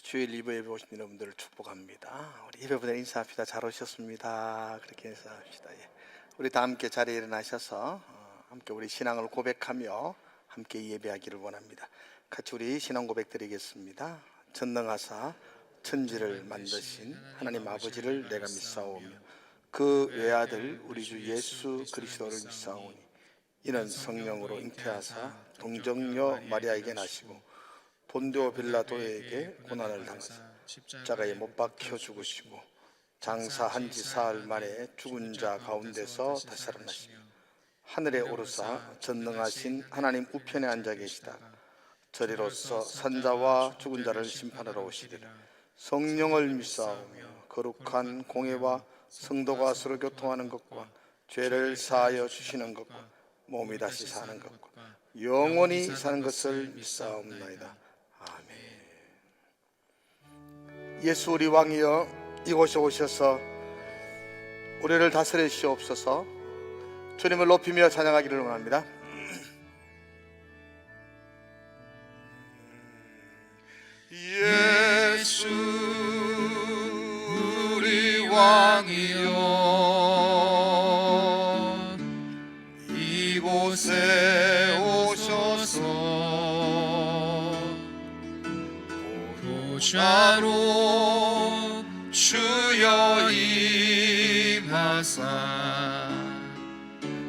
주일 2부 예배 오신 여러분들을 축복합니다. 우리 예배분들 인사합시다. 잘 오셨습니다. 그렇게 인사합시다. 예. 우리 다 함께 자리에 일어나셔서 함께 우리 신앙을 고백하며 함께 예배하기를 원합니다. 같이 우리 신앙 고백 드리겠습니다. 전능하사 천지를 만드신 하나님 아버지를 내가 믿사오며 그 외아들 우리 주 예수 그리스도를 믿사오니 이는 성령으로 잉태하사 동정녀 마리아에게 나시고 본디오 빌라도에게 고난을 당하사 십자가에 못 박혀 죽으시고 장사한 지 사흘 만에 죽은 자 가운데서 다시 살아나시며 하늘에 오르사 전능하신 하나님 우편에 앉아 계시다 저리로서 산자와 죽은 자를 심판하러 오시리라. 성령을 믿사오며 거룩한 공회와 성도가 서로 교통하는 것과 죄를 사하여 주시는 것과 몸이 다시 사는 것과 영원히 사는 것을 믿사옵나이다. 아멘. 예수 우리 왕이여 이곳에 오셔서 우리를 다스리시옵소서. 주님을 높이며 찬양하기를 원합니다. 예수 우리 왕이여 이곳에 오셔서 보좌로 주여 임하사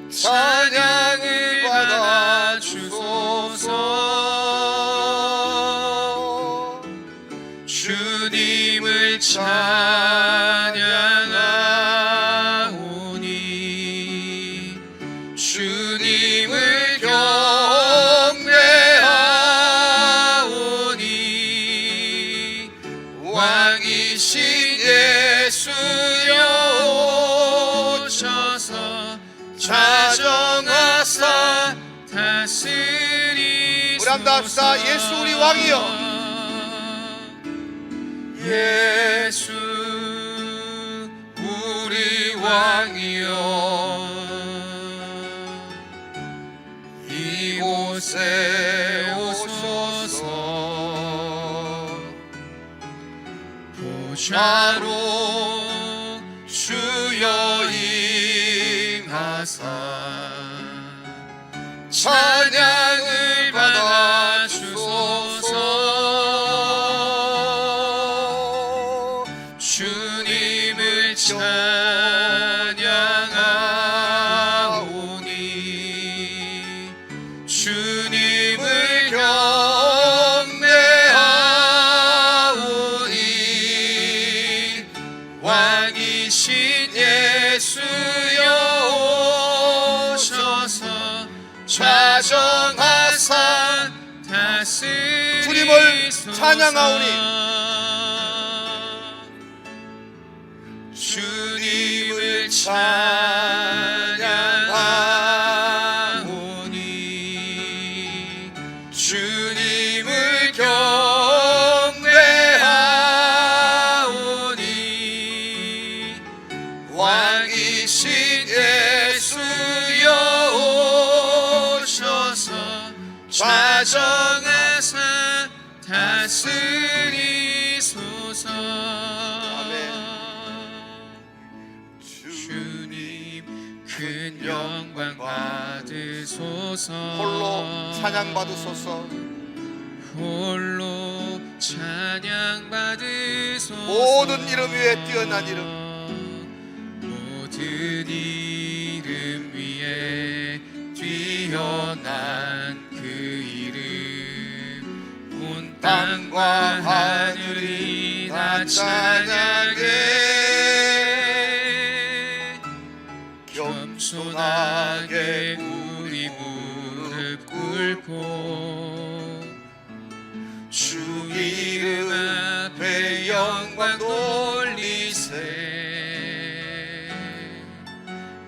찬양을 받아 주소서. 주님을 찬양하오니 주님을 경배하오니 왕이신 예수여 오셔서 자정하사 다스리소서. 우리 한번 합시다. 예수 우리 왕이여 예수 우리 왕이여 이곳에 오소서. 보좌로 주여 임하사 찬양을 받아 주소서. 주님을 찬양하오니 주님을 경배하오니 왕이신 예수여 오셔서 자정하사 다스리소서. 주님을 찬양하오니 주님을 찬양하오니 주님을 경배하오니 왕이신 예수여 오셔서 자정하사 다스리소서. 주님 큰 영광 받으소서. 홀로 찬양 받으소서. 홀로 찬양 받으소서. 모든 이름 위에 뛰어난 이름 모든 이름 위에 뛰어난 그 이름 온 땅과 하늘이 다 찬양해. 겸손하게 우리 무릎 꿇고 주 이름 앞에 영광 돌리세.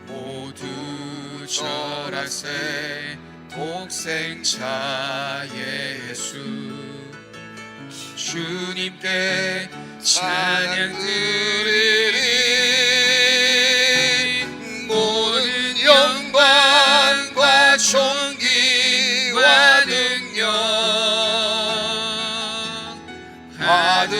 모두 절하세 독생자 예수. 주님께 찬양 드리리. 모든 영광과 존귀와 능력 받으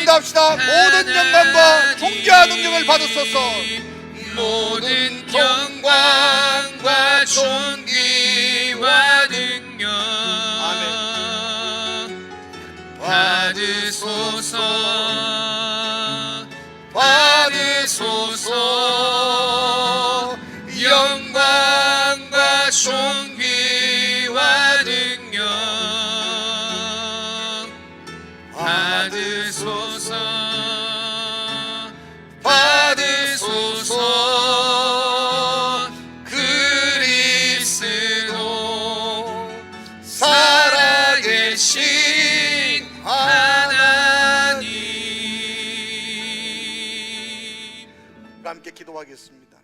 기도합시다. 모든 영광과 존귀와 능력을 받으소서. 모든 영광과 존귀와 능력 받으소서. 받으소서. 영광과 존귀와 능력 받으소서. 받으소서. 그리스도 살아계신 하나님. 함께 기도하겠습니다.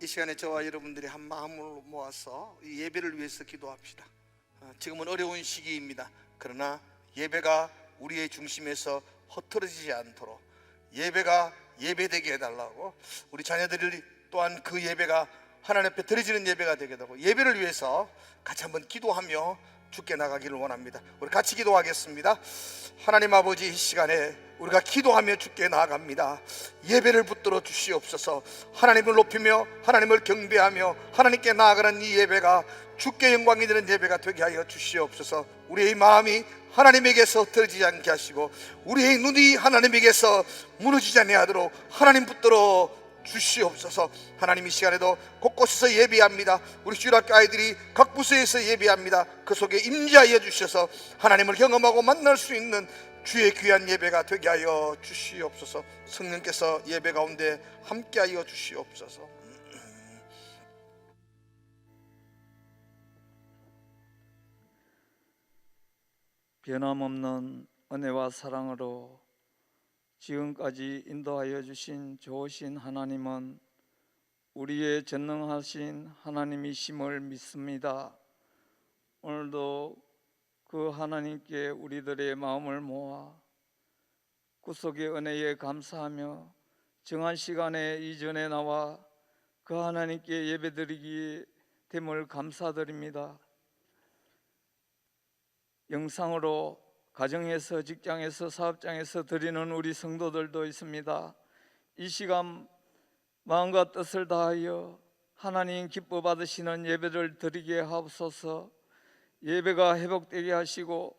이 시간에 저와 여러분들이 한 마음으로 모아서 이 예배를 위해서 기도합시다. 지금은 어려운 시기입니다. 그러나 예배가 우리의 중심에서 흩어지지 않도록 예배가 예배되게 해달라고, 우리 자녀들이 또한 그 예배가 하나님 앞에 드려지는 예배가 되게 되고, 예배를 위해서 같이 한번 기도하며 주께 나가기를 원합니다. 우리 같이 기도하겠습니다. 하나님 아버지, 이 시간에 우리가 기도하며 주께 나아갑니다. 예배를 붙들어 주시옵소서. 하나님을 높이며 하나님을 경배하며 하나님께 나아가는 이 예배가 주께 영광이 되는 예배가 되게 하여 주시옵소서. 우리의 마음이 하나님에게서 흩어지지 않게 하시고 우리의 눈이 하나님에게서 무너지지 아니하도록 하나님 붙들어 주시옵소서. 하나님, 이 시간에도 곳곳에서 예배합니다. 우리 주일학교 아이들이 각 부서에서 예배합니다. 그 속에 임재하여 주셔서 하나님을 경험하고 만날 수 있는 주의 귀한 예배가 되게 하여 주시옵소서. 성령께서 예배 가운데 함께하여 주시옵소서. 변함없는 은혜와 사랑으로 지금까지 인도하여 주신 좋으신 하나님은 우리의 전능하신 하나님이심을 믿습니다. 오늘도 그 하나님께 우리들의 마음을 모아 구속의 은혜에 감사하며 정한 시간에 이전에 나와 그 하나님께 예배드리기 됨을 감사드립니다. 영상으로 가정에서, 직장에서, 사업장에서 드리는 우리 성도들도 있습니다. 이 시간 마음과 뜻을 다하여 하나님 기뻐 받으시는 예배를 드리게 하옵소서. 예배가 회복되게 하시고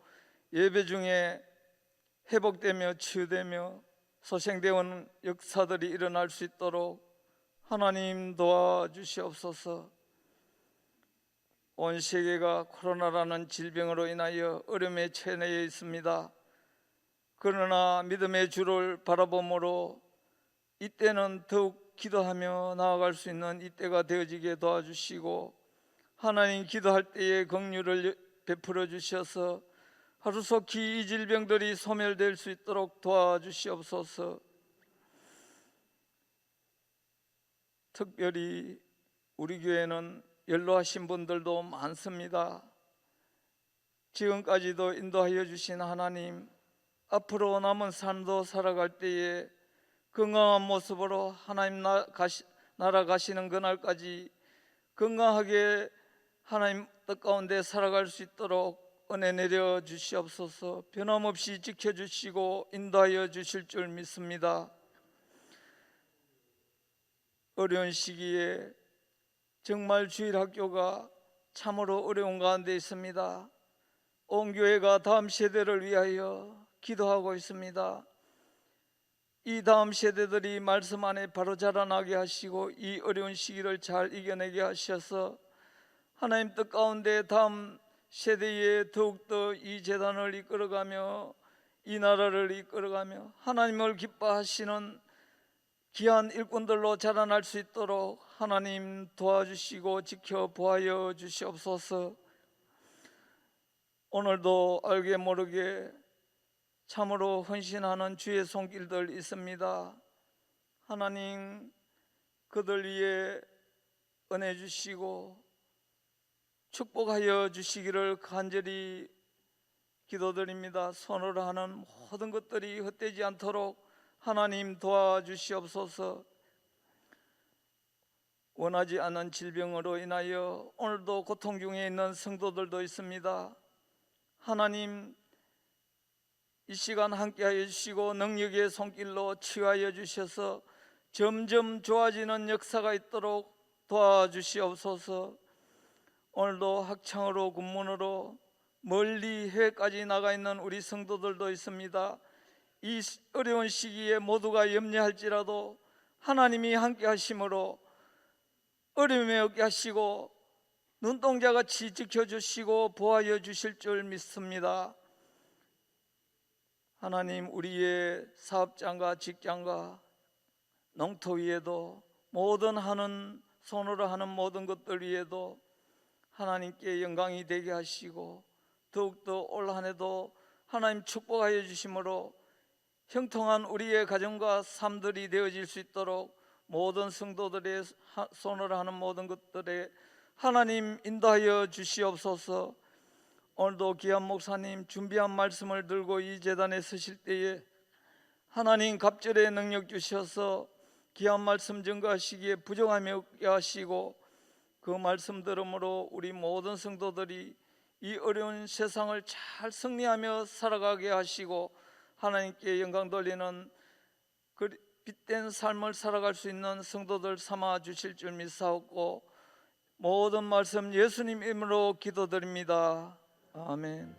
예배 중에 회복되며 치유되며 소생되어 온 역사들이 일어날 수 있도록 하나님 도와주시옵소서. 온 세계가 코로나라는 질병으로 인하여 어려움에 처해 있습니다. 그러나 믿음의 주를 바라봄으로 이때는 더욱 기도하며 나아갈 수 있는 이때가 되어지게 도와주시고, 하나님 기도할 때에 긍휼을 베풀어 주셔서 하루속히 이 질병들이 소멸될 수 있도록 도와주시옵소서. 특별히 우리 교회는 연로하신 분들도 많습니다. 지금까지도 인도하여 주신 하나님, 앞으로 남은 삶도 살아갈 때에 건강한 모습으로 하나님 나라 가시는 그날까지 건강하게 하나님 뜻 가운데 살아갈 수 있도록 은혜 내려 주시옵소서. 변함없이 지켜주시고 인도하여 주실 줄 믿습니다. 어려운 시기에 정말 주일학교가 참으로 어려운 가운데 있습니다. 온 교회가 다음 세대를 위하여 기도하고 있습니다. 이 다음 세대들이 말씀 안에 바로 자라나게 하시고 이 어려운 시기를 잘 이겨내게 하셔서 하나님 뜻 가운데 다음 세대에 더욱더 이 재단을 이끌어가며 이 나라를 이끌어가며 하나님을 기뻐하시는 귀한 일꾼들로 자라날 수 있도록 하나님 도와주시고 지켜보아여 주시옵소서. 오늘도 알게 모르게 참으로 헌신하는 주의 손길들 있습니다. 하나님, 그들 위해 은혜 주시고 축복하여 주시기를 간절히 기도드립니다. 손으로 하는 모든 것들이 헛되지 않도록 하나님 도와주시옵소서. 원하지 않는 질병으로 인하여 오늘도 고통 중에 있는 성도들도 있습니다. 하나님, 이 시간 함께하여 주시고 능력의 손길로 치유하여 주셔서 점점 좋아지는 역사가 있도록 도와주시옵소서. 오늘도 학창으로 군문으로 멀리 해외까지 나가 있는 우리 성도들도 있습니다. 이 어려운 시기에 모두가 염려할지라도 하나님이 함께 하심으로 어려움에 없게 하시고 눈동자같이 지켜주시고 보호하여 주실 줄 믿습니다. 하나님, 우리의 사업장과 직장과 농토 위에도 모든 하는 손으로 하는 모든 것들 위에도 하나님께 영광이 되게 하시고 더욱더 올 한 해도 하나님 축복하여 주심으로 형통한 우리의 가정과 삶들이 되어질 수 있도록 모든 성도들의 손으로 하는 모든 것들에 하나님 인도하여 주시옵소서. 오늘도 귀한 목사님 준비한 말씀을 들고 이 제단에 서실 때에 하나님 갑절의 능력 주셔서 귀한 말씀 전가하시기에 부족함이 없게 하시고 그 말씀 들음으로 우리 모든 성도들이 이 어려운 세상을 잘 승리하며 살아가게 하시고 하나님께 영광 돌리는 그 빛된 삶을 살아갈 수 있는 성도들 삼아 주실 줄 믿사옵고 모든 말씀 예수님 이름으로 기도드립니다. 아멘.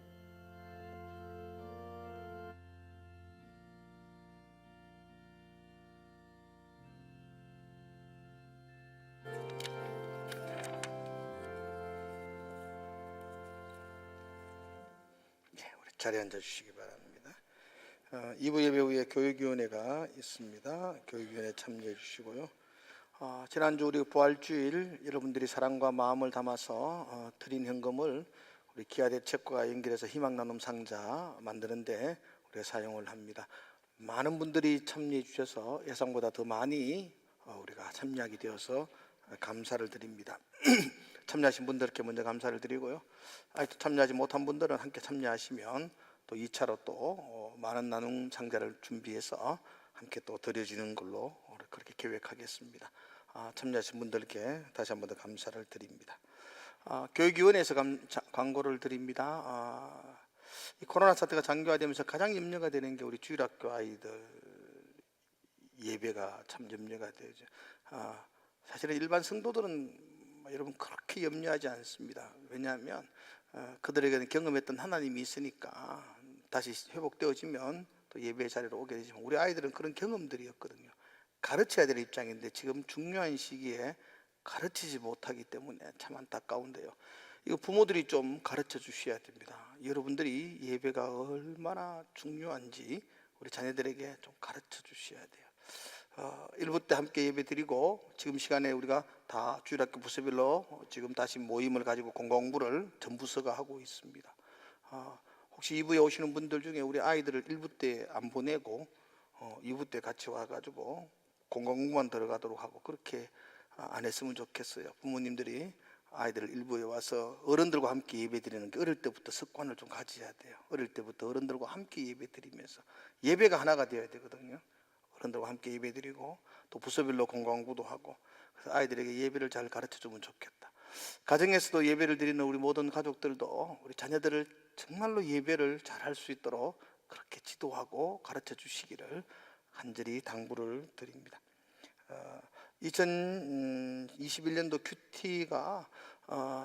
우리 자리에 앉아 주시기 바랍니다. 2부 예배 후에 교육위원회가 있습니다. 교육위원회 참여해 주시고요. 지난주 우리 부활주일 여러분들이 사랑과 마음을 담아서 드린 현금을 우리 기아대책과 연결해서 희망나눔 상자 만드는데 우리가 사용을 합니다. 많은 분들이 참여해 주셔서 예상보다 더 많이 우리가 참여하게 되어서 감사를 드립니다. 참여하신 분들께 먼저 감사를 드리고요. 아직도 참여하지 못한 분들은 함께 참여하시면 또 2차로 또 많은 나눔 상자를 준비해서 함께 또 드려지는 걸로 그렇게 계획하겠습니다. 참여하신 분들께 다시 한 번 더 감사를 드립니다. 교육위원회에서 광고를 드립니다. 이 코로나 사태가 장기화되면서 가장 염려가 되는 게 우리 주일학교 아이들 예배가 참 염려가 되죠. 사실은 일반 성도들은 여러분 그렇게 염려하지 않습니다. 왜냐하면 그들에게는 경험했던 하나님이 있으니까 다시 회복되어지면 또 예배 자리로 오게 되지만 우리 아이들은 그런 경험들이었거든요. 가르쳐야 될 입장인데 지금 중요한 시기에 가르치지 못하기 때문에 참 안타까운데요. 이거 부모들이 좀 가르쳐 주셔야 됩니다. 여러분들이 예배가 얼마나 중요한지 우리 자녀들에게 좀 가르쳐 주셔야 돼요. 1부 때 함께 예배 드리고 지금 시간에 우리가 다 주일학교 부서별로 지금 다시 모임을 가지고 공부를 전 부서가 하고 있습니다. 혹시 2부에 오시는 분들 중에 우리 아이들을 1부 때 안 보내고 2부 때 같이 와가지고 공부만 들어가도록 하고 그렇게 안 했으면 좋겠어요. 부모님들이 아이들을 1부에 와서 어른들과 함께 예배 드리는 게 어릴 때부터 습관을 좀 가져야 돼요. 어릴 때부터 어른들과 함께 예배 드리면서 예배가 하나가 되어야 되거든요. 어른들과 함께 예배 드리고 또 부서별로 공부도 하고 그래서 아이들에게 예배를 잘 가르쳐 주면 좋겠다. 가정에서도 예배를 드리는 우리 모든 가족들도 우리 자녀들을 정말로 예배를 잘 할 수 있도록 그렇게 지도하고 가르쳐 주시기를 간절히 당부를 드립니다. 2021년도 큐티가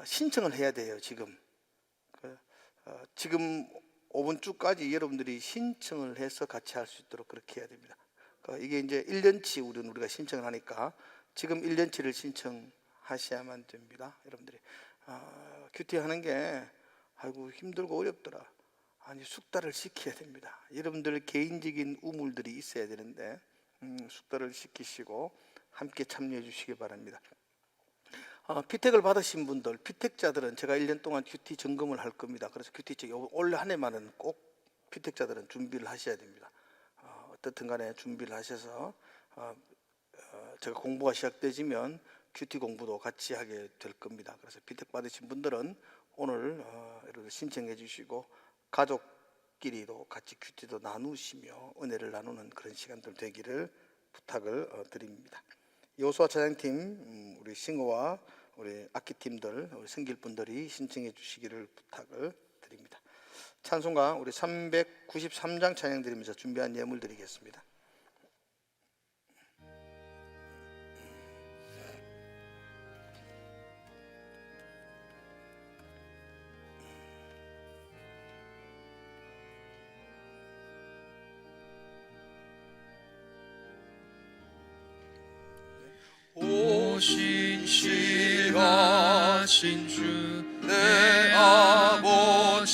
신청을 해야 돼요. 지금 지금 5번 주까지 여러분들이 신청을 해서 같이 할 수 있도록 그렇게 해야 됩니다. 이게 이제 1년치 우리가 신청을 하니까 지금 1년치를 신청하셔야만 됩니다. 여러분들이 큐티 하는 게 아이고 힘들고 어렵더라. 아니 숙달을 시켜야 됩니다. 여러분들 개인적인 우물들이 있어야 되는데 숙달을 시키시고 함께 참여해 주시기 바랍니다. 피택을 받으신 분들, 피택자들은 제가 1년 동안 큐티 점검을 할 겁니다. 그래서 큐티 올 한 해만은 꼭 피택자들은 준비를 하셔야 됩니다. 어떻든 간에 준비를 하셔서 제가 공부가 시작되지면 큐티 공부도 같이 하게 될 겁니다. 그래서 피택 받으신 분들은 오늘 신청해 주시고 가족끼리도 같이 큐티도 나누시며 은혜를 나누는 그런 시간들 되기를 부탁을 드립니다. 여호수아 찬양팀 우리 싱어와 우리 악기팀들 우리 성길분들이 신청해 주시기를 부탁을 드립니다. 찬송가 우리 393장 찬양 드리면서 준비한 예물 드리겠습니다. 오신실하신 주 내 아버지여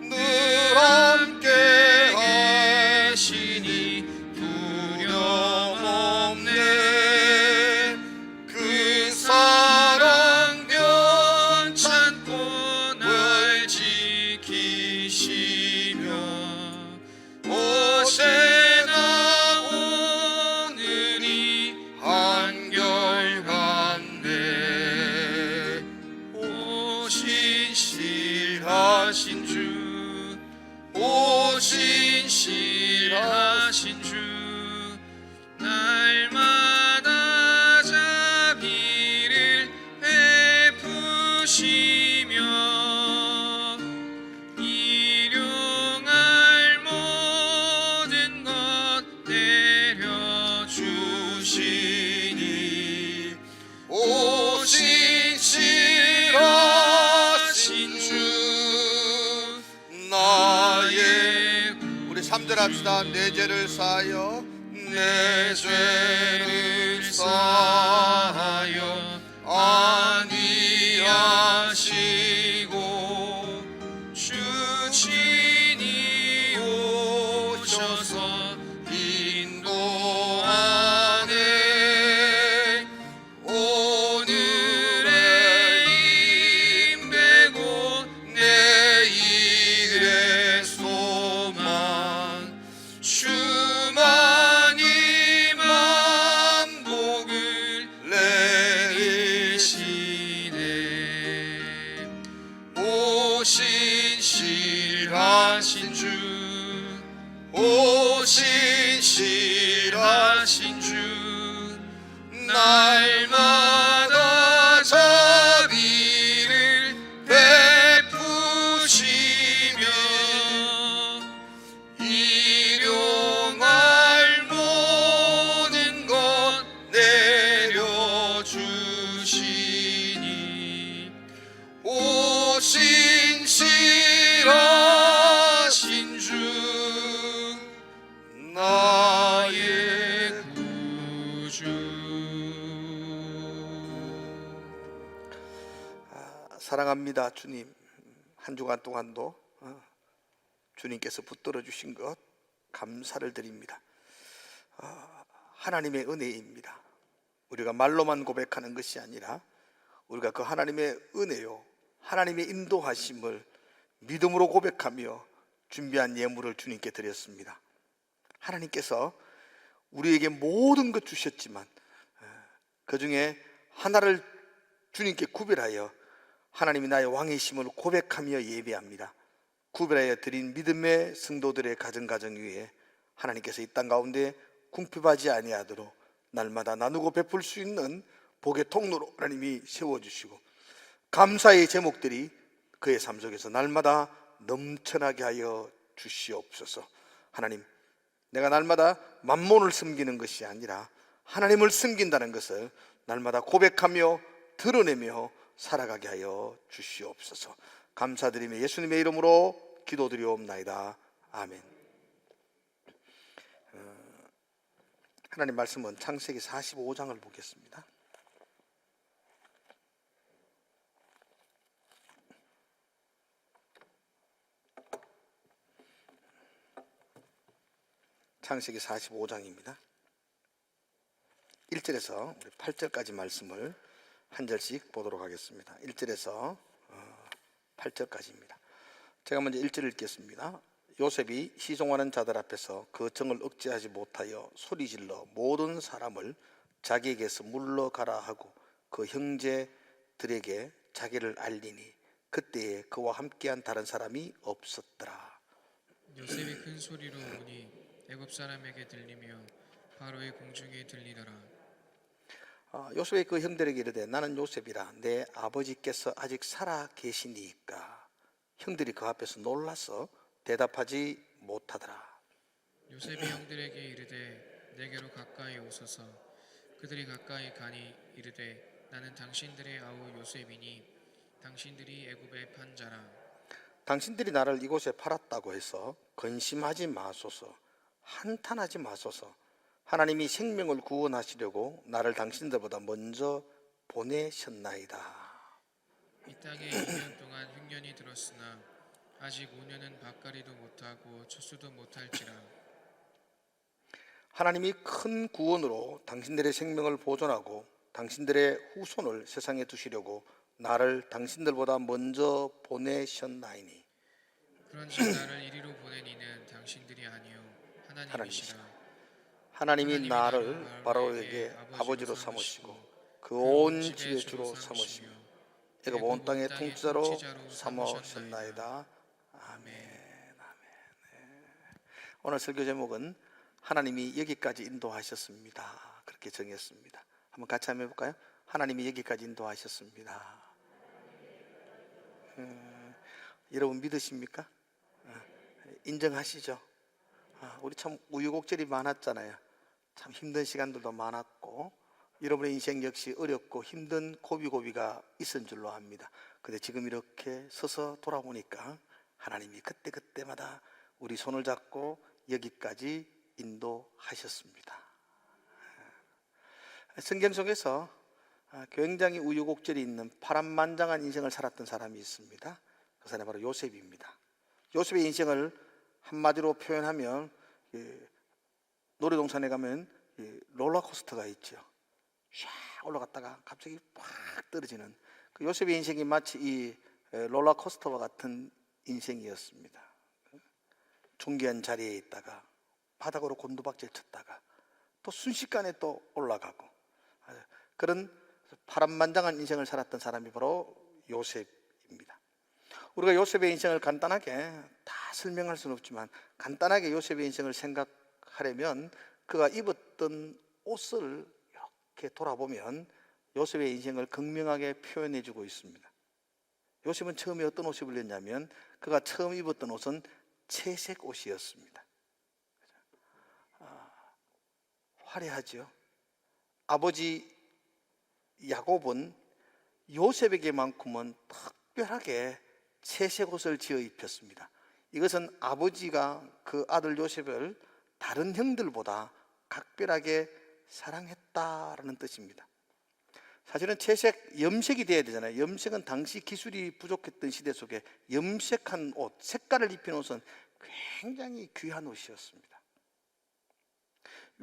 늘 함께 하시니 두려움없네 그 사랑 변찮고 날 지키시며 오세나 오늘이 한결같네 오신실하신 주 오신실하신 주 날마다 자비를 베푸시며 일용할 모든 것 내려주시니 오신실하신 주 나의 우리 3절 합시다. 내 죄를 사하여 내 죄를 사하여 안위하시고 주친이 오셔서 인도하네 오늘의 임되고 내일의 소망 주만이 만복을 내리시네 오신실하신 주 오신실하신 주 날마다 자비를 베푸시며 일용할 모든 것 내려주시니 오신실하신 주 나의 구주 사랑합니다. 주님, 한 주간 동안도 주님께서 붙들어 주신 것 감사를 드립니다. 하나님의 은혜입니다. 우리가 말로만 고백하는 것이 아니라 우리가 그 하나님의 은혜요 하나님의 인도하심을 믿음으로 고백하며 준비한 예물을 주님께 드렸습니다. 하나님께서 우리에게 모든 것 주셨지만 그 중에 하나를 주님께 구별하여 하나님이 나의 왕이심을 고백하며 예배합니다. 구별하여 드린 믿음의 성도들의 가정 위에 하나님께서 이 땅 가운데 궁핍하지 아니하도록 날마다 나누고 베풀 수 있는 복의 통로로 하나님이 세워주시고 감사의 제목들이 그의 삶 속에서 날마다 넘쳐나게 하여 주시옵소서. 하나님, 내가 날마다 만몬을 섬기는 것이 아니라 하나님을 섬긴다는 것을 날마다 고백하며 드러내며 살아가게 하여 주시옵소서. 감사드리며 예수님의 이름으로 기도드리옵나이다. 아멘. 하나님 말씀은 창세기 45장을 보겠습니다. 창세기 45장입니다. 1절에서 8절까지 말씀을 한 절씩 보도록 하겠습니다. 1절에서 8절까지입니다. 제가 먼저 1절 읽겠습니다. 요셉이 시종하는 자들 앞에서 그 정을 억제하지 못하여 소리질러 모든 사람을 자기에게서 물러가라 하고 그 형제들에게 자기를 알리니 그때에 그와 함께한 다른 사람이 없었더라. 요셉이 큰 소리로 우니 애굽 사람에게 들리며 바로의 공중에 들리더라. 요셉의 그 형들에게 이르되 나는 요셉이라 내 아버지께서 아직 살아 계시니까 형들이 그 앞에서 놀라서 대답하지 못하더라. 요셉이 형들에게 이르되 내게로 가까이 오소서. 그들이 가까이 가니 이르되 나는 당신들의 아우 요셉이니 당신들이 애굽에 판 자라. 당신들이 나를 이곳에 팔았다고 해서 근심하지 마소서, 한탄하지 마소서. 하나님이 생명을 구원하시려고 나를 당신들보다 먼저 보내셨나이다. 이 땅에 2년 동안 흉년이 들었으나 아직 5년은 밭갈이도 못하고 추수도 못할지라. 하나님이 큰 구원으로 당신들의 생명을 보존하고 당신들의 후손을 세상에 두시려고 나를 당신들보다 먼저 보내셨나이니. 그런즉 나를 이리로 보낸 이는 당신들이 아니요 하나님이시라. 하나님이 나를 바로에게 아버지로 삼으시고 그 온 집의 주로 삼으시며 애굽 온 땅의 통치자로 삼으셨나이다. 아멘. 오늘 설교 제목은 하나님이 여기까지 인도하셨습니다. 그렇게 정했습니다. 한번 같이 한번 해볼까요? 하나님이 여기까지 인도하셨습니다. 여러분 믿으십니까? 인정하시죠? 우리 참 우유곡절이 많았잖아요. 참 힘든 시간들도 많았고 여러분의 인생 역시 어렵고 힘든 고비고비가 있은 줄로 압니다. 근데 지금 이렇게 서서 돌아보니까 하나님이 그때그때마다 우리 손을 잡고 여기까지 인도하셨습니다. 성경 속에서 굉장히 우유곡절이 있는 파란만장한 인생을 살았던 사람이 있습니다. 그 사람이 바로 요셉입니다. 요셉의 인생을 한마디로 표현하면 놀이동산에 가면 롤러코스터가 있죠. 샥 올라갔다가 갑자기 팍 떨어지는 그 요셉의 인생이 마치 이 롤러코스터와 같은 인생이었습니다. 중요한 자리에 있다가 바닥으로 곤두박질 쳤다가 또 순식간에 또 올라가고 그런 파란만장한 인생을 살았던 사람이 바로 요셉입니다. 우리가 요셉의 인생을 간단하게 다 설명할 수는 없지만 간단하게 요셉의 인생을 생각하려면 그가 입었던 옷을 이렇게 돌아보면 요셉의 인생을 극명하게 표현해 주고 있습니다. 요셉은 처음에 어떤 옷을 입었냐면 그가 처음 입었던 옷은 채색 옷이었습니다. 화려하죠. 아버지 야곱은 요셉에게만큼은 특별하게 채색 옷을 지어 입혔습니다. 이것은 아버지가 그 아들 요셉을 다른 형들보다 각별하게 사랑했다라는 뜻입니다. 사실은 채색, 염색이 돼야 되잖아요. 염색은 당시 기술이 부족했던 시대 속에 염색한 옷, 색깔을 입힌 옷은 굉장히 귀한 옷이었습니다.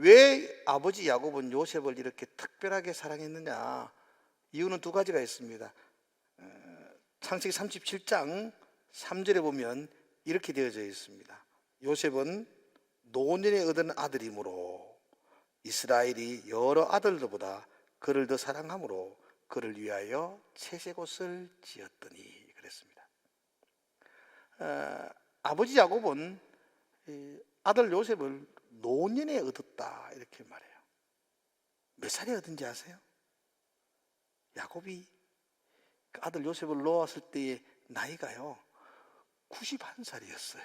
왜 아버지 야곱은 요셉을 이렇게 특별하게 사랑했느냐? 이유는 두 가지가 있습니다. 창세기 37장 3절에 보면 이렇게 되어져 있습니다. 요셉은 노년에 얻은 아들이므로 이스라엘이 여러 아들들보다 그를 더 사랑함으로 그를 위하여 채색 옷을 지었더니 그랬습니다. 아버지 야곱은 아들 요셉을 노년에 얻었다 이렇게 말해요. 몇 살에 얻은지 아세요? 야곱이 그 아들 요셉을 놓았을 때의 나이가요 91살이었어요.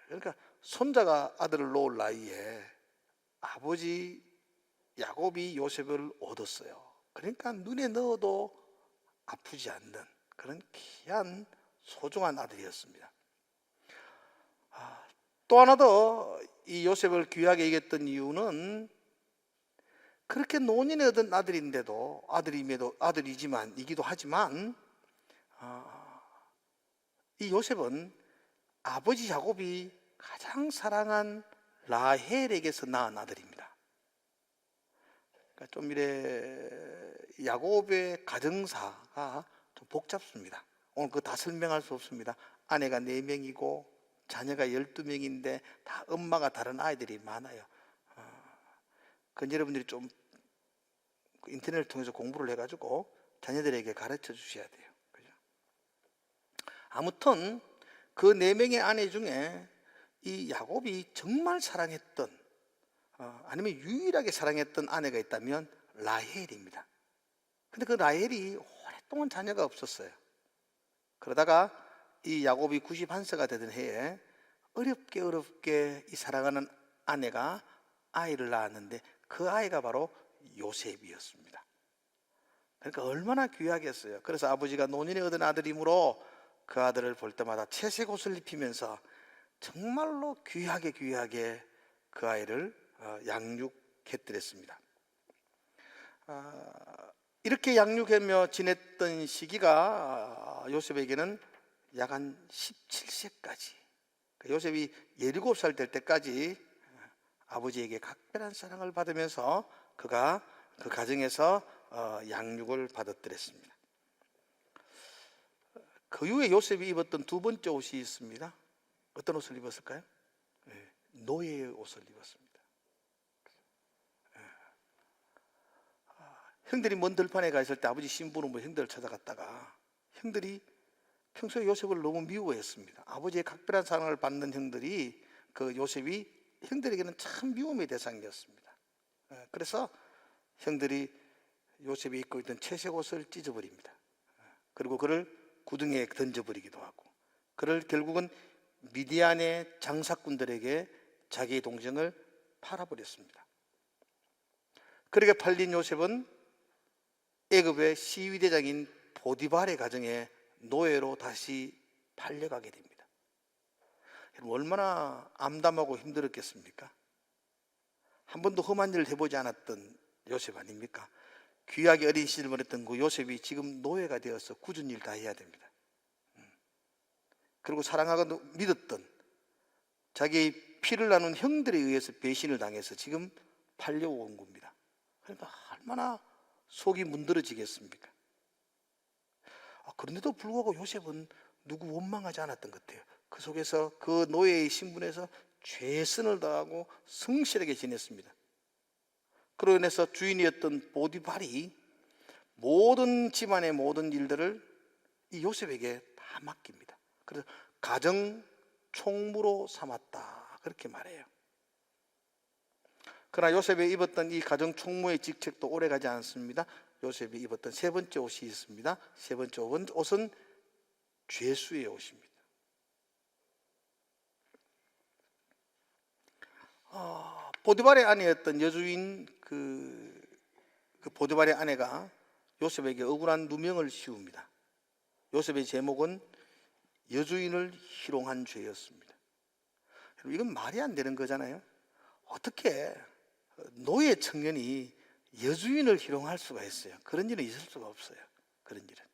그러니까 손자가 아들을 놓을 나이에 아버지 야곱이 요셉을 얻었어요. 그러니까 눈에 넣어도 아프지 않는 그런 귀한 소중한 아들이었습니다. 또 하나 더 이 요셉을 귀하게 여겼던 이유는 그렇게 노년에 얻은 아들인데도 아들이지만 이기도 하지만 이 요셉은 아버지 야곱이 가장 사랑한 라헬에게서 낳은 아들입니다. 그러니까 좀 이래 야곱의 가정사가 좀 복잡습니다. 오늘 그거 다 설명할 수 없습니다. 아내가 4명이고 자녀가 12명인데 다 엄마가 다른 아이들이 많아요. 그건 여러분들이 좀 인터넷을 통해서 공부를 해가지고 자녀들에게 가르쳐 주셔야 돼요. 그죠? 아무튼 그 4명의 아내 중에 이 야곱이 정말 사랑했던 아니면 유일하게 사랑했던 아내가 있다면 라헬입니다. 근데 그 라헬이 오랫동안 자녀가 없었어요. 그러다가 이 야곱이 91세가 되던 해에 어렵게 이 사랑하는 아내가 아이를 낳았는데 그 아이가 바로 요셉이었습니다. 그러니까 얼마나 귀하겠어요. 그래서 아버지가 노년에 얻은 아들이므로 그 아들을 볼 때마다 채색 옷을 입히면서 정말로 귀하게 그 아이를 양육했더랬습니다. 이렇게 양육하며 지냈던 시기가 요셉에게는 약 한 17세까지, 요셉이 17살 될 때까지 아버지에게 각별한 사랑을 받으면서 그가 그 가정에서 양육을 받았더랬습니다. 그 이후에 요셉이 입었던 두 번째 옷이 있습니다. 어떤 옷을 입었을까요? 노예의 옷을 입었습니다. 형들이 먼 들판에 가 있을 때 아버지 심부름 형들을 찾아갔다가 형들이 평소에 요셉을 너무 미워했습니다. 아버지의 각별한 사랑을 받는 형들이 그 요셉이 형들에게는 참 미움의 대상이었습니다. 그래서 형들이 요셉이 입고 있던 채색 옷을 찢어버립니다. 그리고 그를 구덩이에 던져버리기도 하고, 그를 결국은 미디안의 장사꾼들에게 자기의 동생을 팔아버렸습니다. 그렇게 팔린 요셉은 애굽의 시위대장인 보디발의 가정에 노예로 다시 팔려가게 됩니다. 얼마나 암담하고 힘들었겠습니까? 한 번도 험한 일을 해보지 않았던 요셉 아닙니까? 귀하게 어린 시절 보냈던 그 요셉이 지금 노예가 되어서 굳은 일 다 해야 됩니다. 그리고 사랑하고 믿었던 자기 피를 나눈 형들에 의해서 배신을 당해서 지금 팔려온 겁니다. 그러니까 얼마나 속이 문드러지겠습니까? 그런데도 불구하고 요셉은 누구 원망하지 않았던 것 같아요. 그 속에서 그 노예의 신분에서 최선을 다하고 성실하게 지냈습니다. 그로 인해서 주인이었던 보디발이 모든 집안의 모든 일들을 이 요셉에게 다 맡깁니다. 그래서 가정 총무로 삼았다, 그렇게 말해요. 그러나 요셉이 입었던 이 가정 총무의 직책도 오래가지 않습니다. 요셉이 입었던 세 번째 옷이 있습니다. 세 번째 옷은 죄수의 옷입니다. 보디발의 아내였던 여주인 그 보디발의 아내가 요셉에게 억울한 누명을 씌웁니다. 요셉의 제목은 여주인을 희롱한 죄였습니다. 이건 말이 안 되는 거잖아요. 어떻게 노예 청년이 여주인을 희롱할 수가 있어요? 그런 일은 있을 수가 없어요. 그런 일은.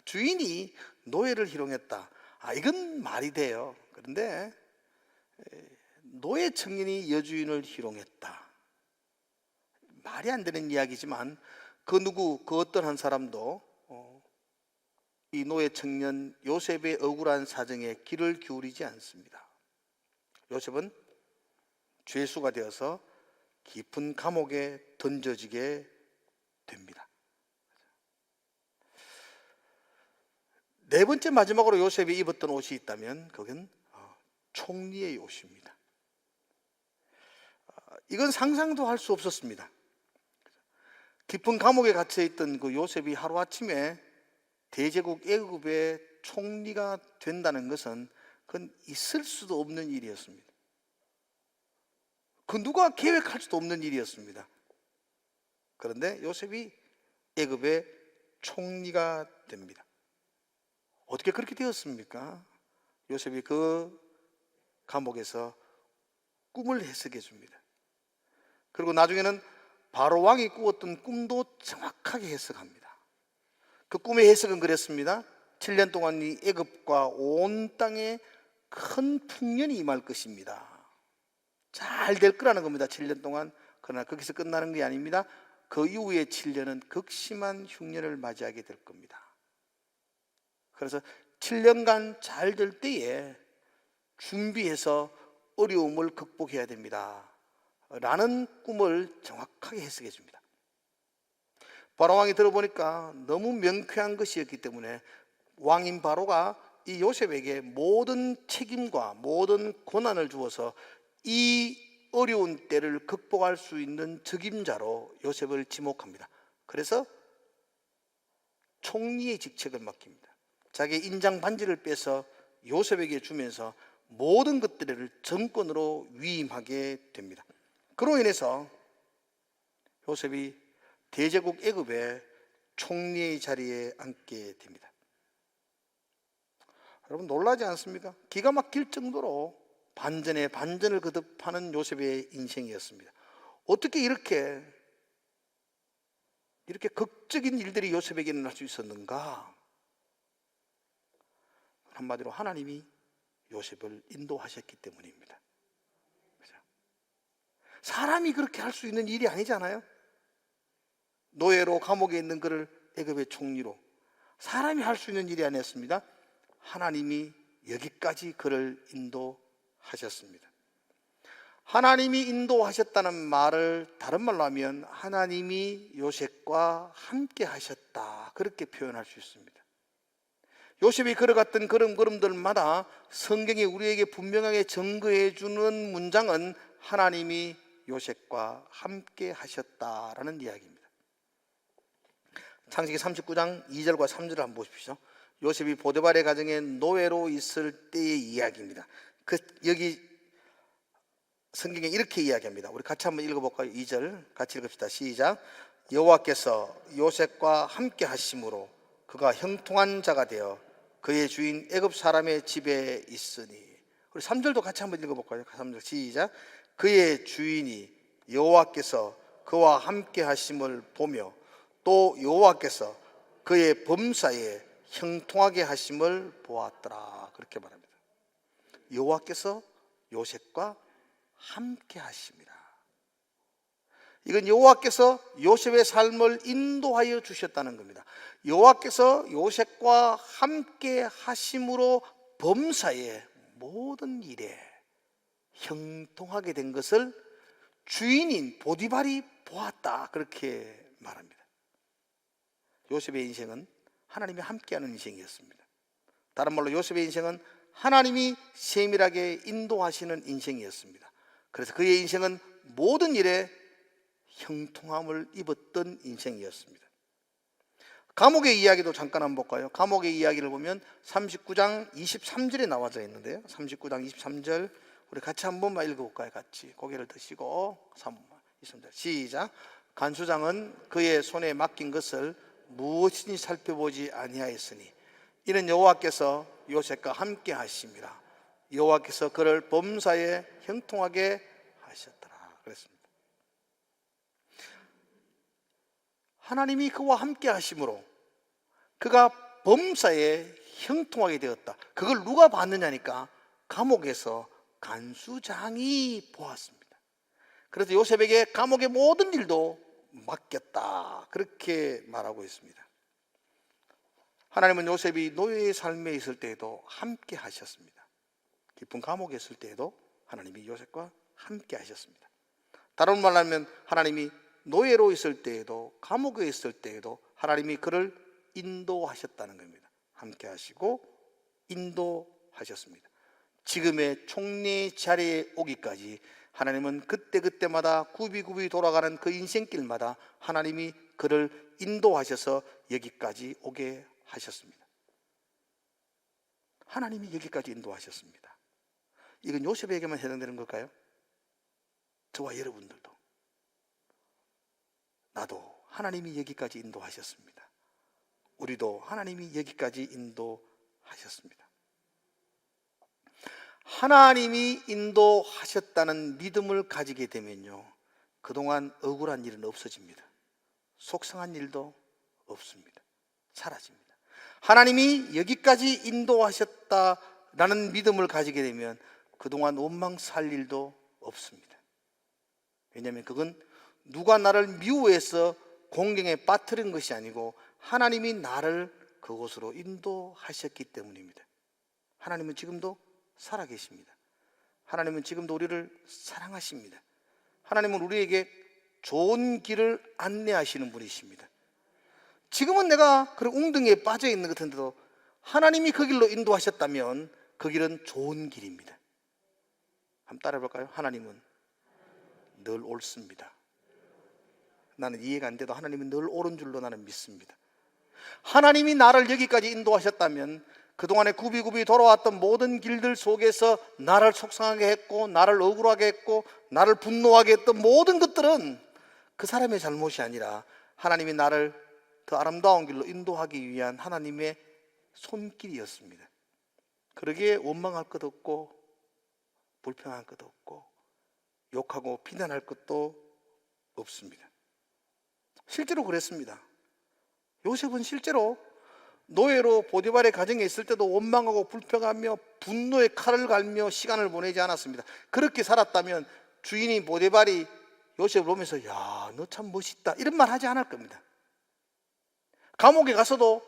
주인이 노예를 희롱했다, 이건 말이 돼요. 그런데 노예 청년이 여주인을 희롱했다, 말이 안 되는 이야기지만 그 어떤 한 사람도 이 노예 청년 요셉의 억울한 사정에 귀를 기울이지 않습니다. 요셉은 죄수가 되어서 깊은 감옥에 던져지게 됩니다. 네 번째 마지막으로 요셉이 입었던 옷이 있다면 그건 총리의 옷입니다. 이건 상상도 할 수 없었습니다. 깊은 감옥에 갇혀있던 그 요셉이 하루아침에 대제국 애굽의 총리가 된다는 것은 그건 있을 수도 없는 일이었습니다. 그 누가 계획할 수도 없는 일이었습니다. 그런데 요셉이 애굽의 총리가 됩니다. 어떻게 그렇게 되었습니까? 요셉이 그 감옥에서 꿈을 해석해 줍니다. 그리고 나중에는 바로 왕이 꾸었던 꿈도 정확하게 해석합니다. 그 꿈의 해석은 그랬습니다. 7년 동안 이 애굽과 온 땅에 큰 풍년이 임할 것입니다. 잘 될 거라는 겁니다. 7년 동안. 그러나 거기서 끝나는 게 아닙니다. 그 이후에 7년은 극심한 흉년을 맞이하게 될 겁니다. 그래서 7년간 잘 될 때에 준비해서 어려움을 극복해야 됩니다 라는 꿈을 정확하게 해석해 줍니다. 바로 왕이 들어보니까 너무 명쾌한 것이었기 때문에 왕인 바로가 이 요셉에게 모든 책임과 모든 권한을 주어서 이 어려운 때를 극복할 수 있는 적임자로 요셉을 지목합니다. 그래서 총리의 직책을 맡깁니다. 자기의 인장 반지를 빼서 요셉에게 주면서 모든 것들을 정권으로 위임하게 됩니다. 그로 인해서 요셉이 대제국 애굽의 총리의 자리에 앉게 됩니다. 여러분 놀라지 않습니까? 기가 막힐 정도로 반전에 반전을 거듭하는 요셉의 인생이었습니다. 어떻게 이렇게 극적인 일들이 요셉에게 일어날 수 있었는가? 한마디로 하나님이 요셉을 인도하셨기 때문입니다. 그죠? 사람이 그렇게 할 수 있는 일이 아니잖아요. 노예로 감옥에 있는 그를 애굽의 총리로, 사람이 할 수 있는 일이 아니었습니다. 하나님이 여기까지 그를 인도하셨습니다. 하나님이 인도하셨다는 말을 다른 말로 하면 하나님이 요셉과 함께 하셨다, 그렇게 표현할 수 있습니다. 요셉이 걸어갔던 걸음걸음들마다 성경이 우리에게 분명하게 증거해 주는 문장은 하나님이 요셉과 함께 하셨다라는 이야기입니다. 창세기 39장 2절과 3절을 한번 보십시오. 요셉이 보디발의 가정에 노예로 있을 때의 이야기입니다. 여기 성경에 이렇게 이야기합니다. 우리 같이 한번 읽어볼까요? 2절 같이 읽읍시다. 시작. 여호와께서 요셉과 함께 하심으로 그가 형통한 자가 되어 그의 주인 애굽 사람의 집에 있으니. 우리 3절도 같이 한번 읽어볼까요? 3절 시작. 그의 주인이 여호와께서 그와 함께 하심을 보며 또 여호와께서 그의 범사에 형통하게 하심을 보았더라, 그렇게 말합니다. 여호와께서 요셉과 함께 하심이라. 이건 여호와께서 요셉의 삶을 인도하여 주셨다는 겁니다. 여호와께서 요셉과 함께 하심으로 범사의 모든 일에 형통하게 된 것을 주인인 보디발이 보았다, 그렇게 말합니다. 요셉의 인생은 하나님이 함께하는 인생이었습니다. 다른 말로 요셉의 인생은 하나님이 세밀하게 인도하시는 인생이었습니다. 그래서 그의 인생은 모든 일에 형통함을 입었던 인생이었습니다. 감옥의 이야기도 잠깐 한번 볼까요? 감옥의 이야기를 보면 39장 23절에 나와져 있는데요. 39장 23절 우리 같이 한 번만 읽어볼까요? 같이 고개를 드시고 23절 시작. 간수장은 그의 손에 맡긴 것을 무엇이니 살펴보지 아니하였으니 이는 여호와께서 요셉과 함께 하심이라. 여호와께서 그를 범사에 형통하게 하셨더라, 그랬습니다. 하나님이 그와 함께 하심으로 그가 범사에 형통하게 되었다. 그걸 누가 봤느냐니까 감옥에서 간수장이 보았습니다. 그래서 요셉에게 감옥의 모든 일도 맡겼다, 그렇게 말하고 있습니다. 하나님은 요셉이 노예의 삶에 있을 때에도 함께 하셨습니다. 깊은 감옥에 있을 때에도 하나님이 요셉과 함께 하셨습니다. 다른 말로 하면 하나님이 노예로 있을 때에도 감옥에 있을 때에도 하나님이 그를 인도하셨다는 겁니다. 함께 하시고 인도하셨습니다. 지금의 총리 자리에 오기까지 하나님은 그때그때마다 굽이굽이 돌아가는 그 인생길마다 하나님이 그를 인도하셔서 여기까지 오게 하셨습니다. 하나님이 여기까지 인도하셨습니다. 이건 요셉에게만 해당되는 걸까요? 저와 여러분들도, 나도 하나님이 여기까지 인도하셨습니다. 우리도 하나님이 여기까지 인도하셨습니다. 하나님이 인도하셨다는 믿음을 가지게 되면요, 그동안 억울한 일은 없어집니다. 속상한 일도 없습니다. 사라집니다. 하나님이 여기까지 인도하셨다라는 믿음을 가지게 되면 그동안 원망 살 일도 없습니다. 왜냐하면 그건 누가 나를 미워해서 공경에 빠뜨린 것이 아니고 하나님이 나를 그곳으로 인도하셨기 때문입니다. 하나님은 지금도 살아계십니다. 하나님은 지금도 우리를 사랑하십니다. 하나님은 우리에게 좋은 길을 안내하시는 분이십니다. 지금은 내가 그런 웅덩이에 빠져 있는 것 같은데도 하나님이 그 길로 인도하셨다면 그 길은 좋은 길입니다. 한번 따라해 볼까요? 하나님은 늘 옳습니다. 나는 이해가 안 돼도 하나님은 늘 옳은 줄로 나는 믿습니다. 하나님이 나를 여기까지 인도하셨다면 그동안에 굽이굽이 돌아왔던 모든 길들 속에서 나를 속상하게 했고, 나를 억울하게 했고, 나를 분노하게 했던 모든 것들은 그 사람의 잘못이 아니라 하나님이 나를 더 아름다운 길로 인도하기 위한 하나님의 손길이었습니다. 그러기에 원망할 것 없고, 불평할 것 없고, 욕하고 비난할 것도 없습니다. 실제로 그랬습니다. 요셉은 실제로 노예로 보디발의 가정에 있을 때도 원망하고 불평하며 분노의 칼을 갈며 시간을 보내지 않았습니다. 그렇게 살았다면 주인이 보디발이 요셉을 보면서 야, 너 참 멋있다 이런 말 하지 않을 겁니다. 감옥에 가서도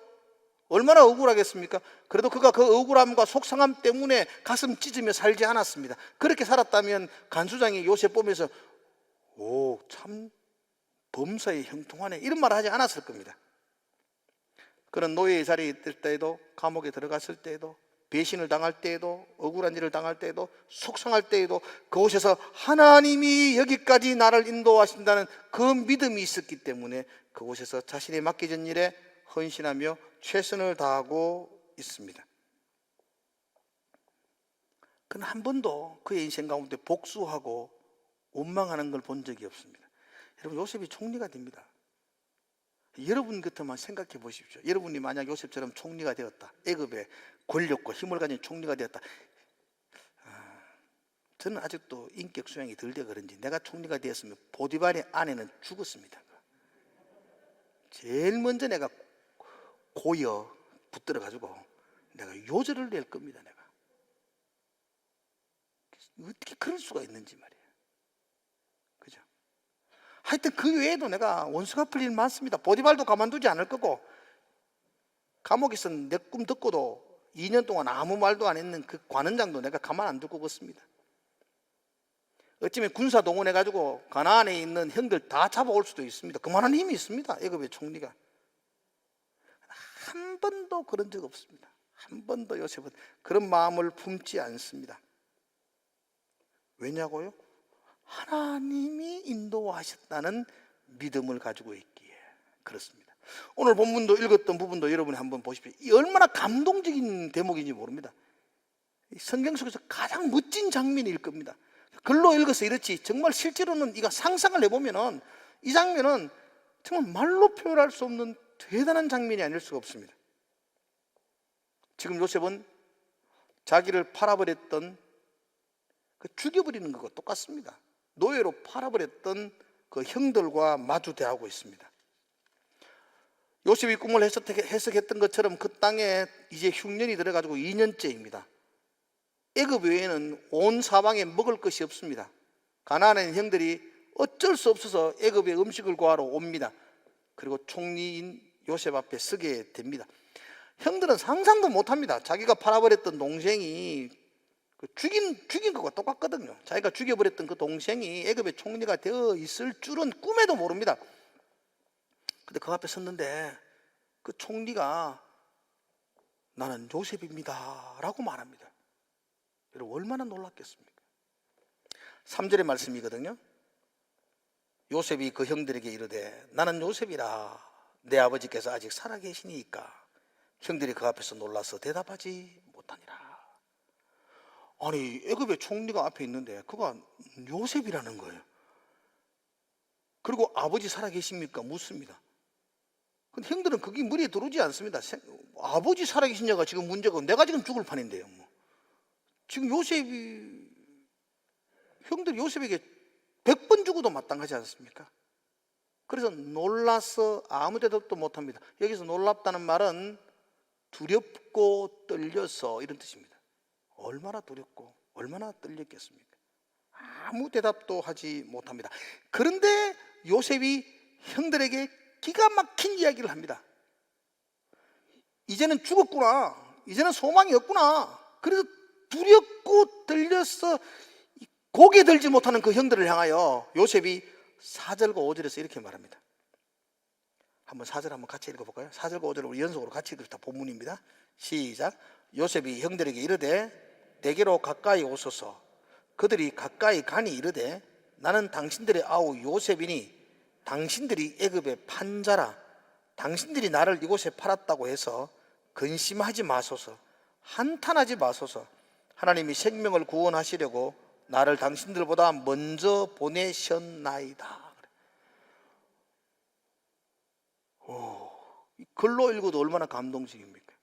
얼마나 억울하겠습니까? 그래도 그가 그 억울함과 속상함 때문에 가슴 찢으며 살지 않았습니다. 그렇게 살았다면 간수장이 요셉 보면서 오, 참 범사에 형통하네 이런 말 하지 않았을 겁니다. 그런 노예의 자리에 있을 때에도, 감옥에 들어갔을 때에도, 배신을 당할 때에도, 억울한 일을 당할 때에도, 속상할 때에도 그곳에서 하나님이 여기까지 나를 인도하신다는 그 믿음이 있었기 때문에 그곳에서 자신의 맡겨진 일에 헌신하며 최선을 다하고 있습니다. 그는 한 번도 그의 인생 가운데 복수하고 원망하는 걸 본 적이 없습니다. 여러분, 요셉이 총리가 됩니다. 여러분 같으면 생각해 보십시오. 여러분이 만약 요셉처럼 총리가 되었다, 애굽의 권력과 힘을 가진 총리가 되었다. 저는 아직도 인격 수양이 덜 돼 그런지 내가 총리가 되었으면 보디발의 아내는 죽었습니다. 제일 먼저 내가 고여 붙들어 가지고 내가 요절을 낼 겁니다. 내가 어떻게 그럴 수가 있는지 말이에요. 그죠? 하여튼 그 외에도 내가 원수가 풀릴 일 많습니다. 보디발도 가만두지 않을 거고, 감옥에서 내 꿈 듣고도 2년 동안 아무 말도 안 했는 그 관원장도 내가 가만 안 두고 걷습니다. 어쩌면 군사 동원해가지고 가나안에 있는 형들 다 잡아올 수도 있습니다. 그만한 힘이 있습니다. 애굽의 총리가. 한 번도 그런 적 없습니다. 한 번도 요셉은 그런 마음을 품지 않습니다. 왜냐고요? 하나님이 인도하셨다는 믿음을 가지고 있기에 그렇습니다. 오늘 본문도 읽었던 부분도 여러분이 한번 보십시오. 이 얼마나 감동적인 대목인지 모릅니다. 성경 속에서 가장 멋진 장면일 겁니다. 글로 읽어서 이렇지 정말 실제로는 이거 상상을 해보면은 이 장면은 정말 말로 표현할 수 없는 대단한 장면이 아닐 수가 없습니다. 지금 요셉은 자기를 팔아버렸던, 그 죽여버리는 것과 똑같습니다. 노예로 팔아버렸던 그 형들과 마주대하고 있습니다. 요셉이 꿈을 해석했던 것처럼 그 땅에 이제 흉년이 들어가지고 2년째입니다. 애굽 외에는 온 사방에 먹을 것이 없습니다. 가나안의 형들이 어쩔 수 없어서 애굽에 음식을 구하러 옵니다. 그리고 총리인 요셉 앞에 서게 됩니다. 형들은 상상도 못합니다. 자기가 팔아버렸던 동생이 죽인 것과 똑같거든요. 자기가 죽여버렸던 그 동생이 애굽의 총리가 되어 있을 줄은 꿈에도 모릅니다. 근데 그 앞에 섰는데 그 총리가 나는 요셉입니다 라고 말합니다. 여러분 얼마나 놀랐겠습니까? 3절의 말씀이거든요. 요셉이 그 형들에게 이르되 나는 요셉이라 내 아버지께서 아직 살아계시니까 형들이 그 앞에서 놀라서 대답하지 못하니라. 아니 애굽의 총리가 앞에 있는데 그가 요셉이라는 거예요. 그리고 아버지 살아계십니까? 묻습니다. 근데 형들은 그게 머리에 들어오지 않습니다. 아버지 살아계시냐가 지금 문제고 내가 지금 죽을 판인데요. 지금 요셉이, 형들이 요셉에게 100번 죽어도 마땅하지 않습니까? 그래서 놀라서 아무 대답도 못합니다. 여기서 놀랍다는 말은 두렵고 떨려서 이런 뜻입니다. 얼마나 두렵고 얼마나 떨렸겠습니까? 아무 대답도 하지 못합니다. 그런데 요셉이 형들에게 기가 막힌 이야기를 합니다. 이제는 죽었구나, 이제는 소망이 없구나. 그래서 두렵고 떨려서 고개 들지 못하는 그 형들을 향하여 요셉이 4절과 5절에서 이렇게 말합니다. 한번 4절 한번 같이 읽어볼까요? 4절과 5절을 우리 연속으로 같이 읽읍시다. 본문입니다. 시작. 요셉이 형들에게 이르되 내게로 가까이 오소서. 그들이 가까이 가니 이르되 나는 당신들의 아우 요셉이니 당신들이 애굽의 판자라. 당신들이 나를 이곳에 팔았다고 해서 근심하지 마소서, 한탄하지 마소서. 하나님이 생명을 구원하시려고 나를 당신들보다 먼저 보내셨나이다. 이 글로 읽어도 얼마나 감동적입니까?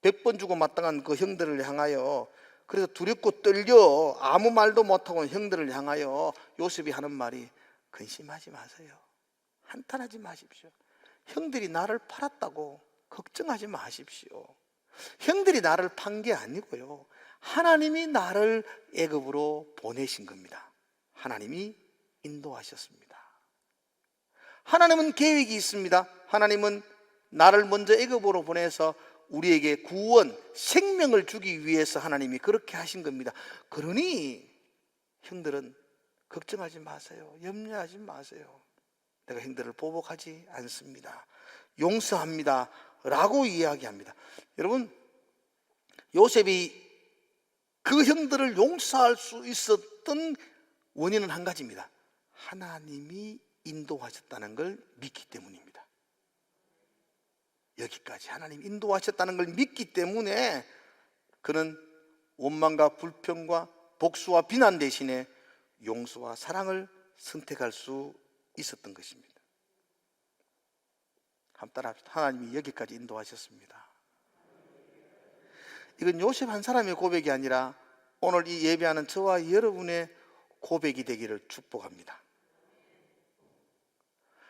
100번 주고 마땅한 그 형들을 향하여, 그래서 두렵고 떨려 아무 말도 못하고 형들을 향하여 요셉이 하는 말이, 근심하지 마세요, 한탄하지 마십시오. 형들이 나를 팔았다고 걱정하지 마십시오. 형들이 나를 판 게 아니고요, 하나님이 나를 애굽으로 보내신 겁니다. 하나님이 인도하셨습니다. 하나님은 계획이 있습니다. 하나님은 나를 먼저 애굽으로 보내서 우리에게 구원, 생명을 주기 위해서 하나님이 그렇게 하신 겁니다. 그러니 형들은 걱정하지 마세요, 염려하지 마세요. 내가 형들을 보복하지 않습니다, 용서합니다 라고 이야기합니다. 여러분, 요셉이 그 형들을 용서할 수 있었던 원인은 한 가지입니다. 하나님이 인도하셨다는 걸 믿기 때문입니다. 여기까지 하나님 인도하셨다는 걸 믿기 때문에 그는 원망과 불평과 복수와 비난 대신에 용서와 사랑을 선택할 수 있었던 것입니다. 한번 따라합시다. 하나님이 여기까지 인도하셨습니다. 이건 요셉 한 사람의 고백이 아니라 오늘 이 예배하는 저와 여러분의 고백이 되기를 축복합니다.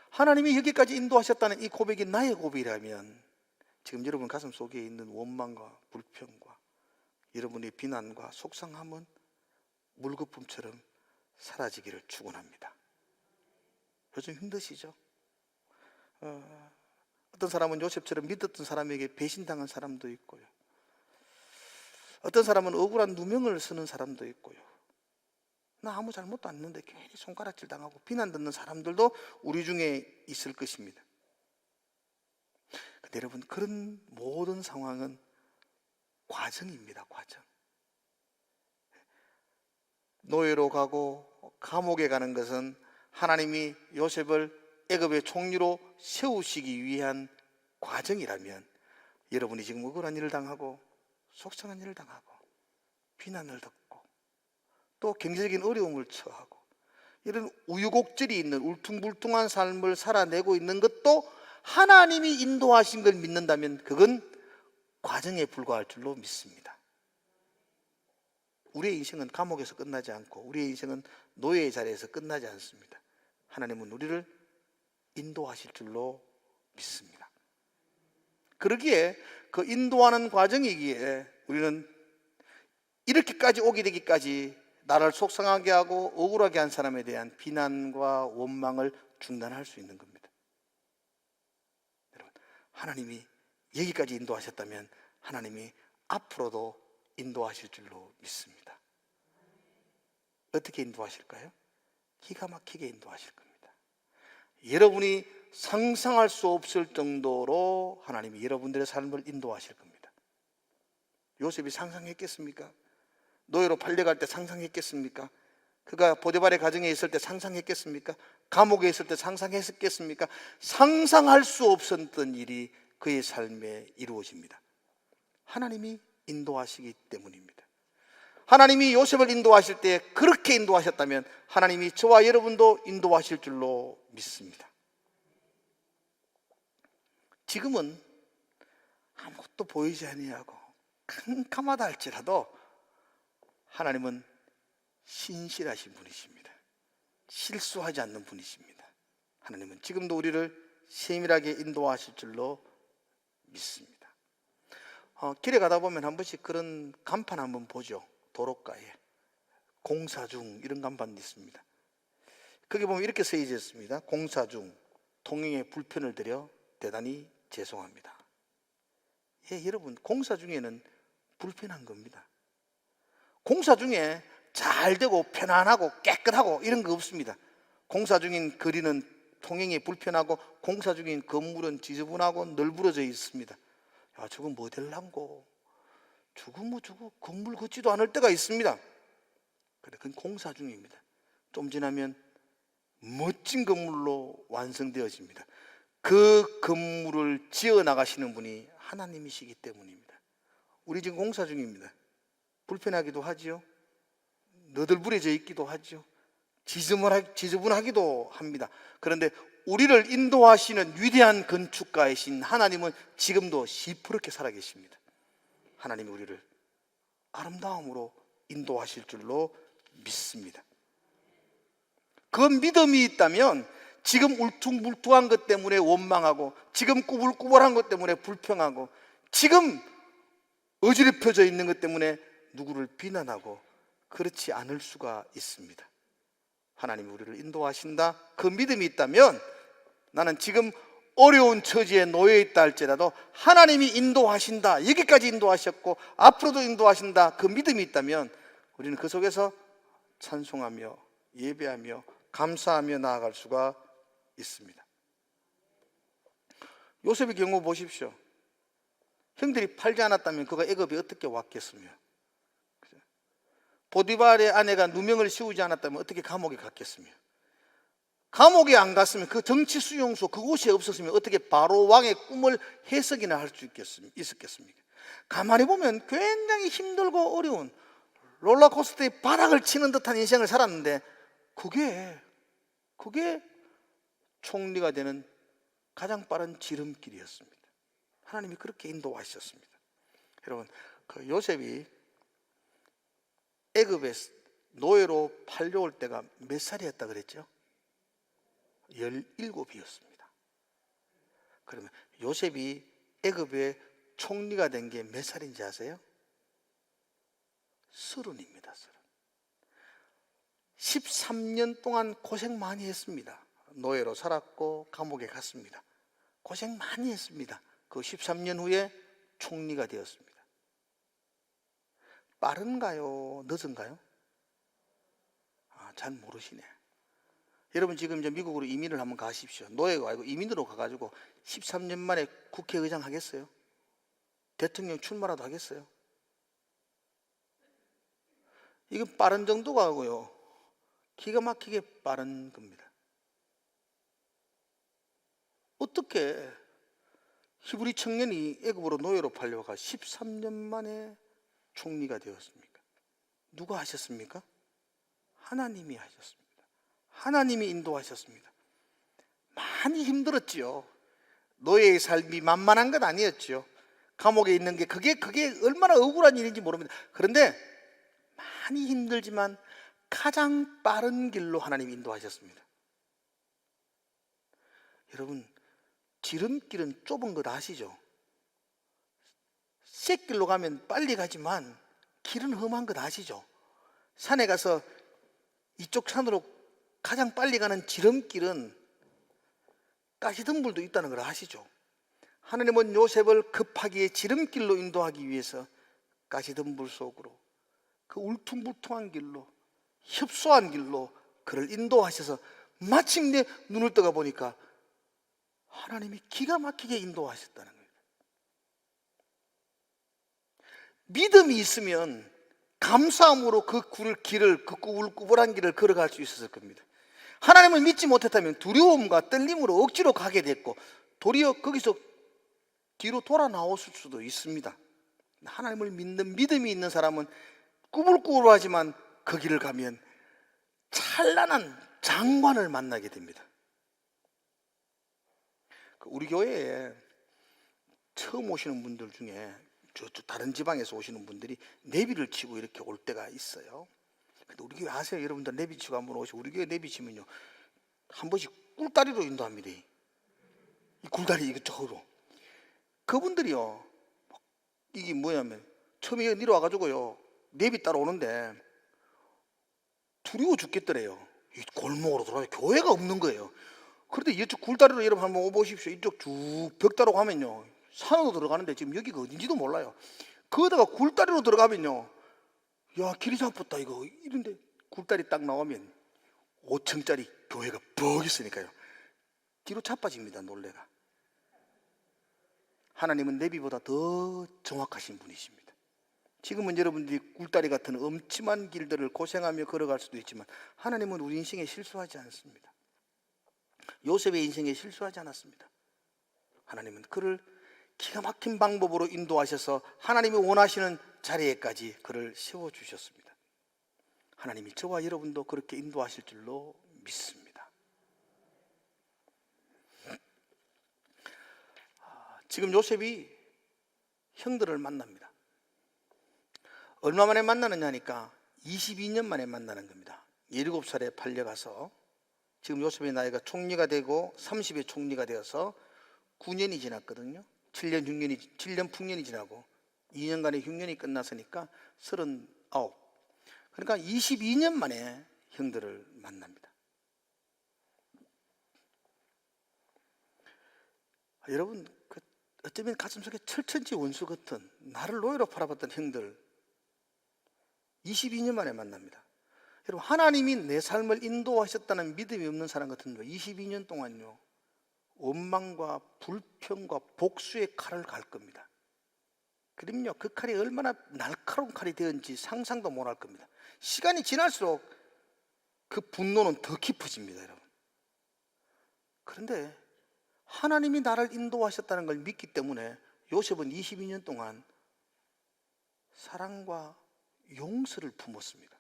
하나님이 여기까지 인도하셨다는 이 고백이 나의 고백이라면 지금 여러분 가슴 속에 있는 원망과 불평과 여러분의 비난과 속상함은 물거품처럼 사라지기를 축원합니다. 요즘 힘드시죠? 어떤 사람은 요셉처럼 믿었던 사람에게 배신당한 사람도 있고요, 어떤 사람은 억울한 누명을 쓰는 사람도 있고요, 나 아무 잘못도 안 했는데 괜히 손가락질 당하고 비난 듣는 사람들도 우리 중에 있을 것입니다. 근데 여러분, 그런 모든 상황은 과정입니다. 과정. 노예로 가고 감옥에 가는 것은 하나님이 요셉을 애굽의 총리로 세우시기 위한 과정이라면, 여러분이 지금 억울한 일을 당하고 속상한 일을 당하고 비난을 듣고 또 경제적인 어려움을 처하고 이런 우유곡절이 있는 울퉁불퉁한 삶을 살아내고 있는 것도 하나님이 인도하신 걸 믿는다면 그건 과정에 불과할 줄로 믿습니다. 우리의 인생은 감옥에서 끝나지 않고 우리의 인생은 노예의 자리에서 끝나지 않습니다. 하나님은 우리를 인도하실 줄로 믿습니다. 그러기에 그 인도하는 과정이기에 우리는 이렇게까지 오게 되기까지 나를 속상하게 하고 억울하게 한 사람에 대한 비난과 원망을 중단할 수 있는 겁니다. 여러분, 하나님이 여기까지 인도하셨다면 하나님이 앞으로도 인도하실 줄로 믿습니다. 어떻게 인도하실까요? 기가 막히게 인도하실 겁니다. 여러분이 상상할 수 없을 정도로 하나님이 여러분들의 삶을 인도하실 겁니다. 요셉이 상상했겠습니까? 노예로 팔려갈 때 상상했겠습니까? 그가 보디발의 가정에 있을 때 상상했겠습니까? 감옥에 있을 때 상상했겠습니까? 상상할 수 없었던 일이 그의 삶에 이루어집니다. 하나님이 인도하시기 때문입니다. 하나님이 요셉을 인도하실 때 그렇게 인도하셨다면 하나님이 저와 여러분도 인도하실 줄로 믿습니다. 지금은 아무것도 보이지 아니하고 캄캄하다 할지라도 하나님은 신실하신 분이십니다. 실수하지 않는 분이십니다. 하나님은 지금도 우리를 세밀하게 인도하실 줄로 믿습니다. 길에 가다 보면 한 번씩 그런 간판 한번 보죠. 도로가에 공사 중 이런 간판이 있습니다. 거기 보면 이렇게 써져 있습니다. 공사 중, 통행에 불편을 드려 대단히 죄송합니다. 예, 여러분, 공사 중에는 불편한 겁니다. 공사 중에 잘 되고 편안하고 깨끗하고 이런 거 없습니다. 공사 중인 거리는 통행이 불편하고 공사 중인 건물은 지저분하고 널브러져 있습니다. 야, 저건 뭐 될란고? 저거 건물 걷지도 않을 때가 있습니다. 그래, 그건 공사 중입니다. 좀 지나면 멋진 건물로 완성되어집니다. 그 건물을 지어 나가시는 분이 하나님이시기 때문입니다. 우리 지금 공사 중입니다. 불편하기도 하지요. 너덜부려져 있기도 하죠. 지저분하기도 합니다. 그런데 우리를 인도하시는 위대한 건축가이신 하나님은 지금도 시퍼렇게 살아계십니다. 하나님이 우리를 아름다움으로 인도하실 줄로 믿습니다. 그 믿음이 있다면 지금 울퉁불퉁한 것 때문에 원망하고, 지금 꾸불꾸불한 것 때문에 불평하고, 지금 어지럽혀져 있는 것 때문에 누구를 비난하고 그렇지 않을 수가 있습니다. 하나님이 우리를 인도하신다, 그 믿음이 있다면 나는 지금 어려운 처지에 놓여 있다 할지라도 하나님이 인도하신다, 여기까지 인도하셨고 앞으로도 인도하신다, 그 믿음이 있다면 우리는 그 속에서 찬송하며 예배하며 감사하며 나아갈 수가 있습니다. 요셉의 경우 보십시오. 형들이 팔지 않았다면 그가 애굽에 어떻게 왔겠으며, 보디발의 아내가 누명을 씌우지 않았다면 어떻게 감옥에 갔겠으며, 감옥에 안 갔으면 그 정치 수용소 그곳이 없었으면 어떻게 바로 왕의 꿈을 해석이나 할 수 있었겠습니까? 가만히 보면 굉장히 힘들고 어려운 롤러코스터의 바닥을 치는 듯한 인생을 살았는데 그게 총리가 되는 가장 빠른 지름길이었습니다. 하나님이 그렇게 인도하셨습니다. 여러분, 그 요셉이 애굽에 노예로 팔려올 때가 몇 살이었다 그랬죠? 17이었습니다. 그러면 요셉이 애굽의 총리가 된 게 몇 살인지 아세요? 30입니다. 13년 동안 고생 많이 했습니다. 노예로 살았고 감옥에 갔습니다. 고생 많이 했습니다. 그 13년 후에 총리가 되었습니다. 빠른가요? 늦은가요? 잘 모르시네. 여러분 지금 이제 미국으로 이민을 한번 가십시오. 노예가 아니고 이민으로 가가지고 13년 만에 국회의장 하겠어요? 대통령 출마라도 하겠어요? 이건 빠른 정도가 하고요, 기가 막히게 빠른 겁니다. 어떻게 히브리 청년이 애굽으로 노예로 팔려가 13년 만에 총리가 되었습니까? 누가 하셨습니까? 하나님이 하셨습니다. 하나님이 인도하셨습니다. 많이 힘들었지요. 노예의 삶이 만만한 건 아니었죠. 감옥에 있는 게 그게 얼마나 억울한 일인지 모릅니다. 그런데 많이 힘들지만 가장 빠른 길로 하나님이 인도하셨습니다. 여러분, 지름길은 좁은 것 아시죠? 쇳길로 가면 빨리 가지만 길은 험한 것 아시죠? 산에 가서 이쪽 산으로 가장 빨리 가는 지름길은 가시덤불도 있다는 걸 아시죠? 하나님은 요셉을 급하게 지름길로 인도하기 위해서 가시덤불 속으로, 그 울퉁불퉁한 길로, 협소한 길로 그를 인도하셔서 마침내 눈을 떠가 보니까 하나님이 기가 막히게 인도하셨다는 거예요. 믿음이 있으면 감사함으로 그 길을, 그 꾸불꾸불한 길을 걸어갈 수 있었을 겁니다. 하나님을 믿지 못했다면 두려움과 떨림으로 억지로 가게 됐고 도리어 거기서 뒤로 돌아 나왔을 수도 있습니다. 하나님을 믿는 믿음이 있는 사람은 꾸불꾸불하지만 그 길을 가면 찬란한 장관을 만나게 됩니다. 우리 교회에 처음 오시는 분들 중에 다른 지방에서 오시는 분들이 내비를 치고 이렇게 올 때가 있어요. 근데 우리 교회 아세요? 여러분들 내비 치고 한번 오시고, 우리 교회 내비 치면요 한 번씩 꿀다리로 인도합니다. 이 굴다리 이쪽으로. 그분들이요, 이게 뭐냐면 처음에 내려와가지고요 내비 따라 오는데 두려워 죽겠더래요. 이 골목으로 돌아가면 교회가 없는 거예요. 그런데 이쪽 굴다리로 여러분 한번 오보십시오. 이쪽 쭉 벽 따라 가면요 산으로 들어가는데 지금 여기가 어딘지도 몰라요. 거기다가 굴다리로 들어가면요, 야 길이 잡혔다 이거 이런데 굴다리 딱 나오면 5층짜리 교회가 뻑 있으니까요 뒤로 자빠집니다. 놀래가. 하나님은 내비보다 더 정확하신 분이십니다. 지금은 여러분들이 굴다리 같은 엄침한 길들을 고생하며 걸어갈 수도 있지만 하나님은 우리 인생에 실수하지 않습니다. 요셉의 인생에 실수하지 않았습니다. 하나님은 그를 기가 막힌 방법으로 인도하셔서 하나님이 원하시는 자리에까지 그를 세워주셨습니다. 하나님이 저와 여러분도 그렇게 인도하실 줄로 믿습니다. 지금 요셉이 형들을 만납니다. 얼마 만에 만나느냐 하니까 22년 만에 만나는 겁니다. 17살에 팔려가서 지금 요셉의 나이가 총리가 되고 30에 총리가 되어서 9년이 지났거든요. 7년 풍년이 지나고 2년간의 흉년이 끝났으니까 39. 그러니까 22년 만에 형들을 만납니다. 여러분, 어쩌면 가슴속에 철천지 원수 같은 나를 노예로 팔아봤던 형들 22년 만에 만납니다. 여러분, 하나님이 내 삶을 인도하셨다는 믿음이 없는 사람 같은 거 22년 동안요 원망과 불평과 복수의 칼을 갈 겁니다. 그럼요, 그 칼이 얼마나 날카로운 칼이 되었는지 상상도 못할 겁니다. 시간이 지날수록 그 분노는 더 깊어집니다, 여러분. 그런데 하나님이 나를 인도하셨다는 걸 믿기 때문에 요셉은 22년 동안 사랑과 용서를 품었습니다.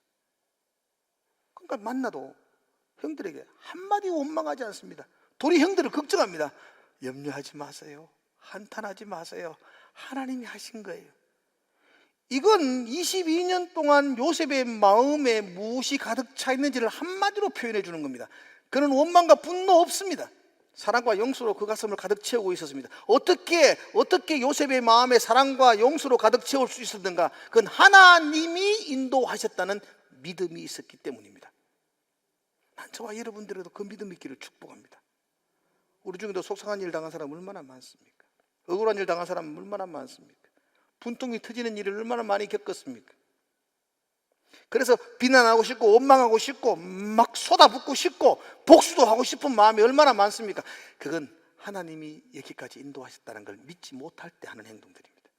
그러니까 만나도 형들에게 한마디 원망하지 않습니다. 도리 형들을 걱정합니다. 염려하지 마세요. 한탄하지 마세요. 하나님이 하신 거예요. 이건 22년 동안 요셉의 마음에 무엇이 가득 차 있는지를 한마디로 표현해 주는 겁니다. 그는 원망과 분노 없습니다. 사랑과 용서로 그 가슴을 가득 채우고 있었습니다. 어떻게 요셉의 마음에 사랑과 용서로 가득 채울 수 있었는가? 그건 하나님이 인도하셨다는 믿음이 있었기 때문입니다. 난 저와 여러분들에도 그 믿음 있기를 축복합니다. 우리 중에도 속상한 일 당한 사람 얼마나 많습니까? 억울한 일 당한 사람 얼마나 많습니까? 분통이 터지는 일을 얼마나 많이 겪었습니까? 그래서 비난하고 싶고 원망하고 싶고 막 쏟아붓고 싶고 복수도 하고 싶은 마음이 얼마나 많습니까? 그건 하나님이 여기까지 인도하셨다는 걸 믿지 못할 때 하는 행동들입니다.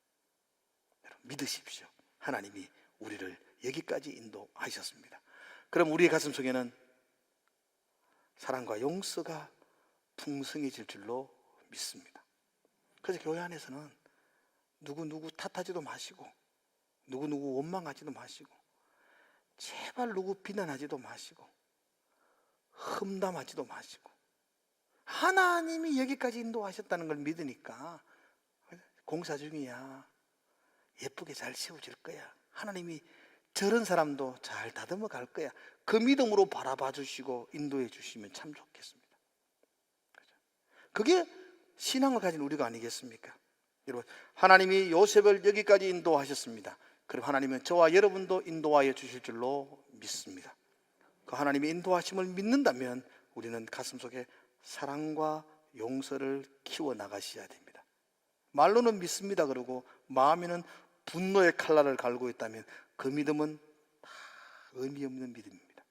여러분, 믿으십시오. 하나님이 우리를 여기까지 인도하셨습니다. 그럼 우리의 가슴 속에는 사랑과 용서가 풍성해질 줄로 믿습니다. 그래서 교회 안에서는 누구 탓하지도 마시고 누구 원망하지도 마시고 제발 누구 비난하지도 마시고 험담하지도 마시고 하나님이 여기까지 인도하셨다는 걸 믿으니까 공사 중이야. 예쁘게 잘 세워질 거야. 하나님이 저런 사람도 잘 다듬어 갈 거야. 그 믿음으로 바라봐 주시고 인도해 주시면 참 좋겠습니다. 그게 신앙을 가진 우리가 아니겠습니까? 여러분, 하나님이 요셉을 여기까지 인도하셨습니다. 그럼 하나님은 저와 여러분도 인도하여 주실 줄로 믿습니다. 그 하나님의 인도하심을 믿는다면 우리는 가슴속에 사랑과 용서를 키워나가셔야 됩니다. 말로는 믿습니다 그러고 마음에는 분노의 칼날을 갈고 있다면 그 믿음은 다 의미 없는 믿음입니다.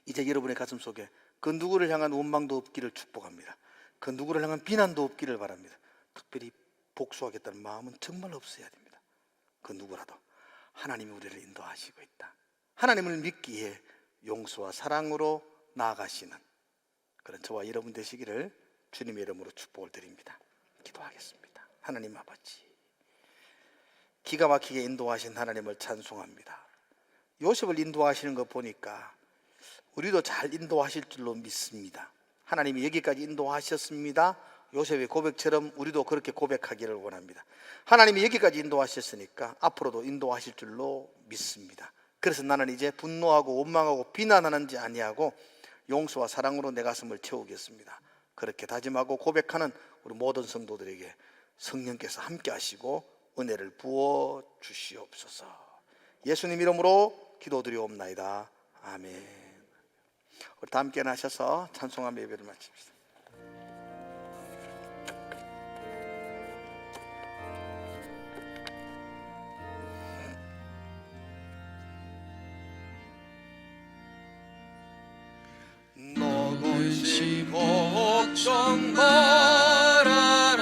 이제 여러분의 가슴속에 그 누구를 향한 원망도 없기를 축복합니다. 그 누구를 향한 비난도 없기를 바랍니다. 특별히 복수하겠다는 마음은 정말 없어야 됩니다. 그 누구라도 하나님이 우리를 인도하시고 있다. 하나님을 믿기에 용서와 사랑으로 나아가시는 그런 저와 여러분 되시기를 주님의 이름으로 축복을 드립니다. 기도하겠습니다. 하나님 아버지, 기가 막히게 인도하신 하나님을 찬송합니다. 요셉을 인도하시는 거 보니까 우리도 잘 인도하실 줄로 믿습니다. 하나님이 여기까지 인도하셨습니다. 요셉의 고백처럼 우리도 그렇게 고백하기를 원합니다. 하나님이 여기까지 인도하셨으니까 앞으로도 인도하실 줄로 믿습니다. 그래서 나는 이제 분노하고 원망하고 비난하는지 아니하고 용서와 사랑으로 내 가슴을 채우겠습니다. 그렇게 다짐하고 고백하는 우리 모든 성도들에게 성령께서 함께 하시고 은혜를 부어 주시옵소서. 예수님 이름으로 기도드리옵나이다. 아멘. 우리 다 함께 나셔서 찬송하며 예배를 마칩시다. 너같이 걱정 말아라.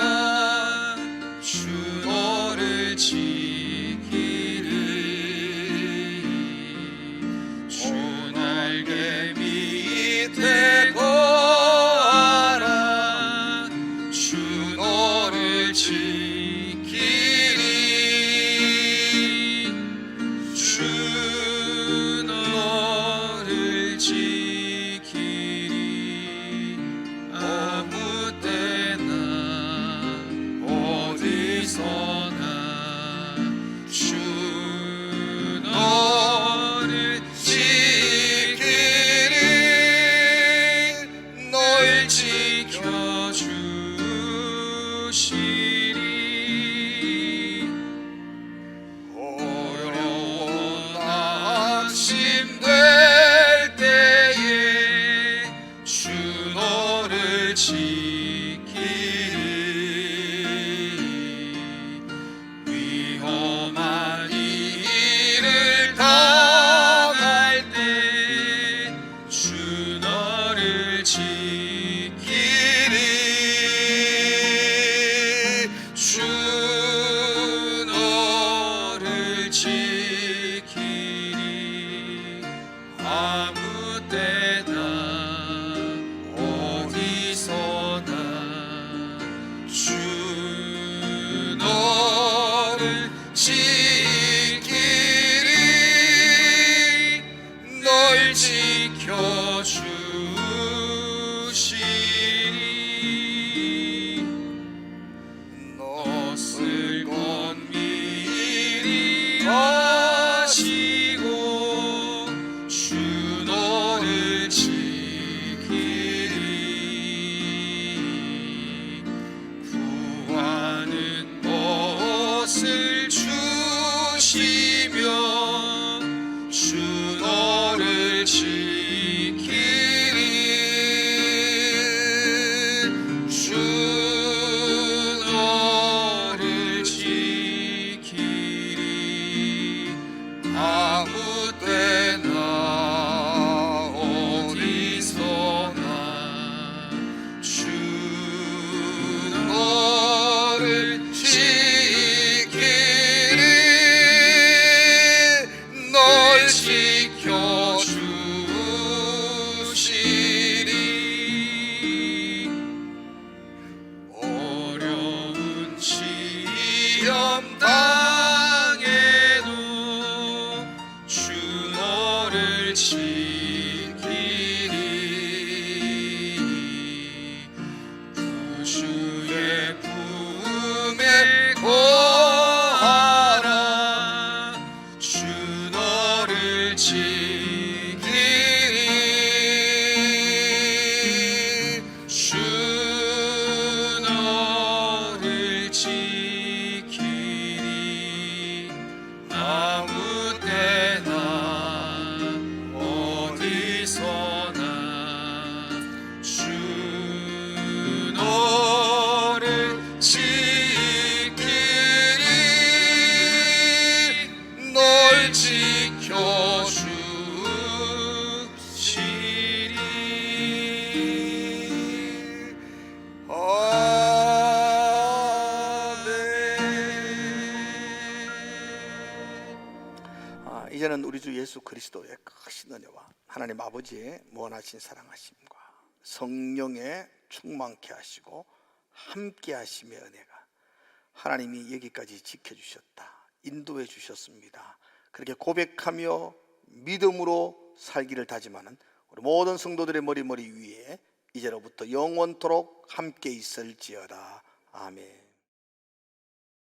주 너를 지키리. 주 날개 밑에 거 주시리 어려운 낙심될 때에 주 너를 지키리 위험한 일을 당할 때 주 너를 지키리 주 너를 지키리 아무 때나 어디서나 주 너를 지키리 널 지켜주시리 넋을 건 미리 아시고 주 너를 지키리 구하는 것을 주시며 주 너를 지키리 주 너를 지키리 아무 때나 어디서나 주 너를 지키리 널 지켜주시리 어려운 시험 당해도 주 너를 지키리 구주의 품에 거하라 주 너를 지키리 주 너를 지키리 아무 때나 어디서나 주 너를 지키리 널 지켜주시리 이제는 우리 주 예수 그리스도의 크신 은혜와 하나님 아버지의 무한하신 사랑하심과 성령의 충만케 하시고 함께 하심의 은혜가 하나님이 여기까지 지켜주셨다, 인도해 주셨습니다. 그렇게 고백하며 믿음으로 살기를 다짐하는 우리 모든 성도들의 머리 위에 이제로부터 영원토록 함께 있을지어다. 아멘.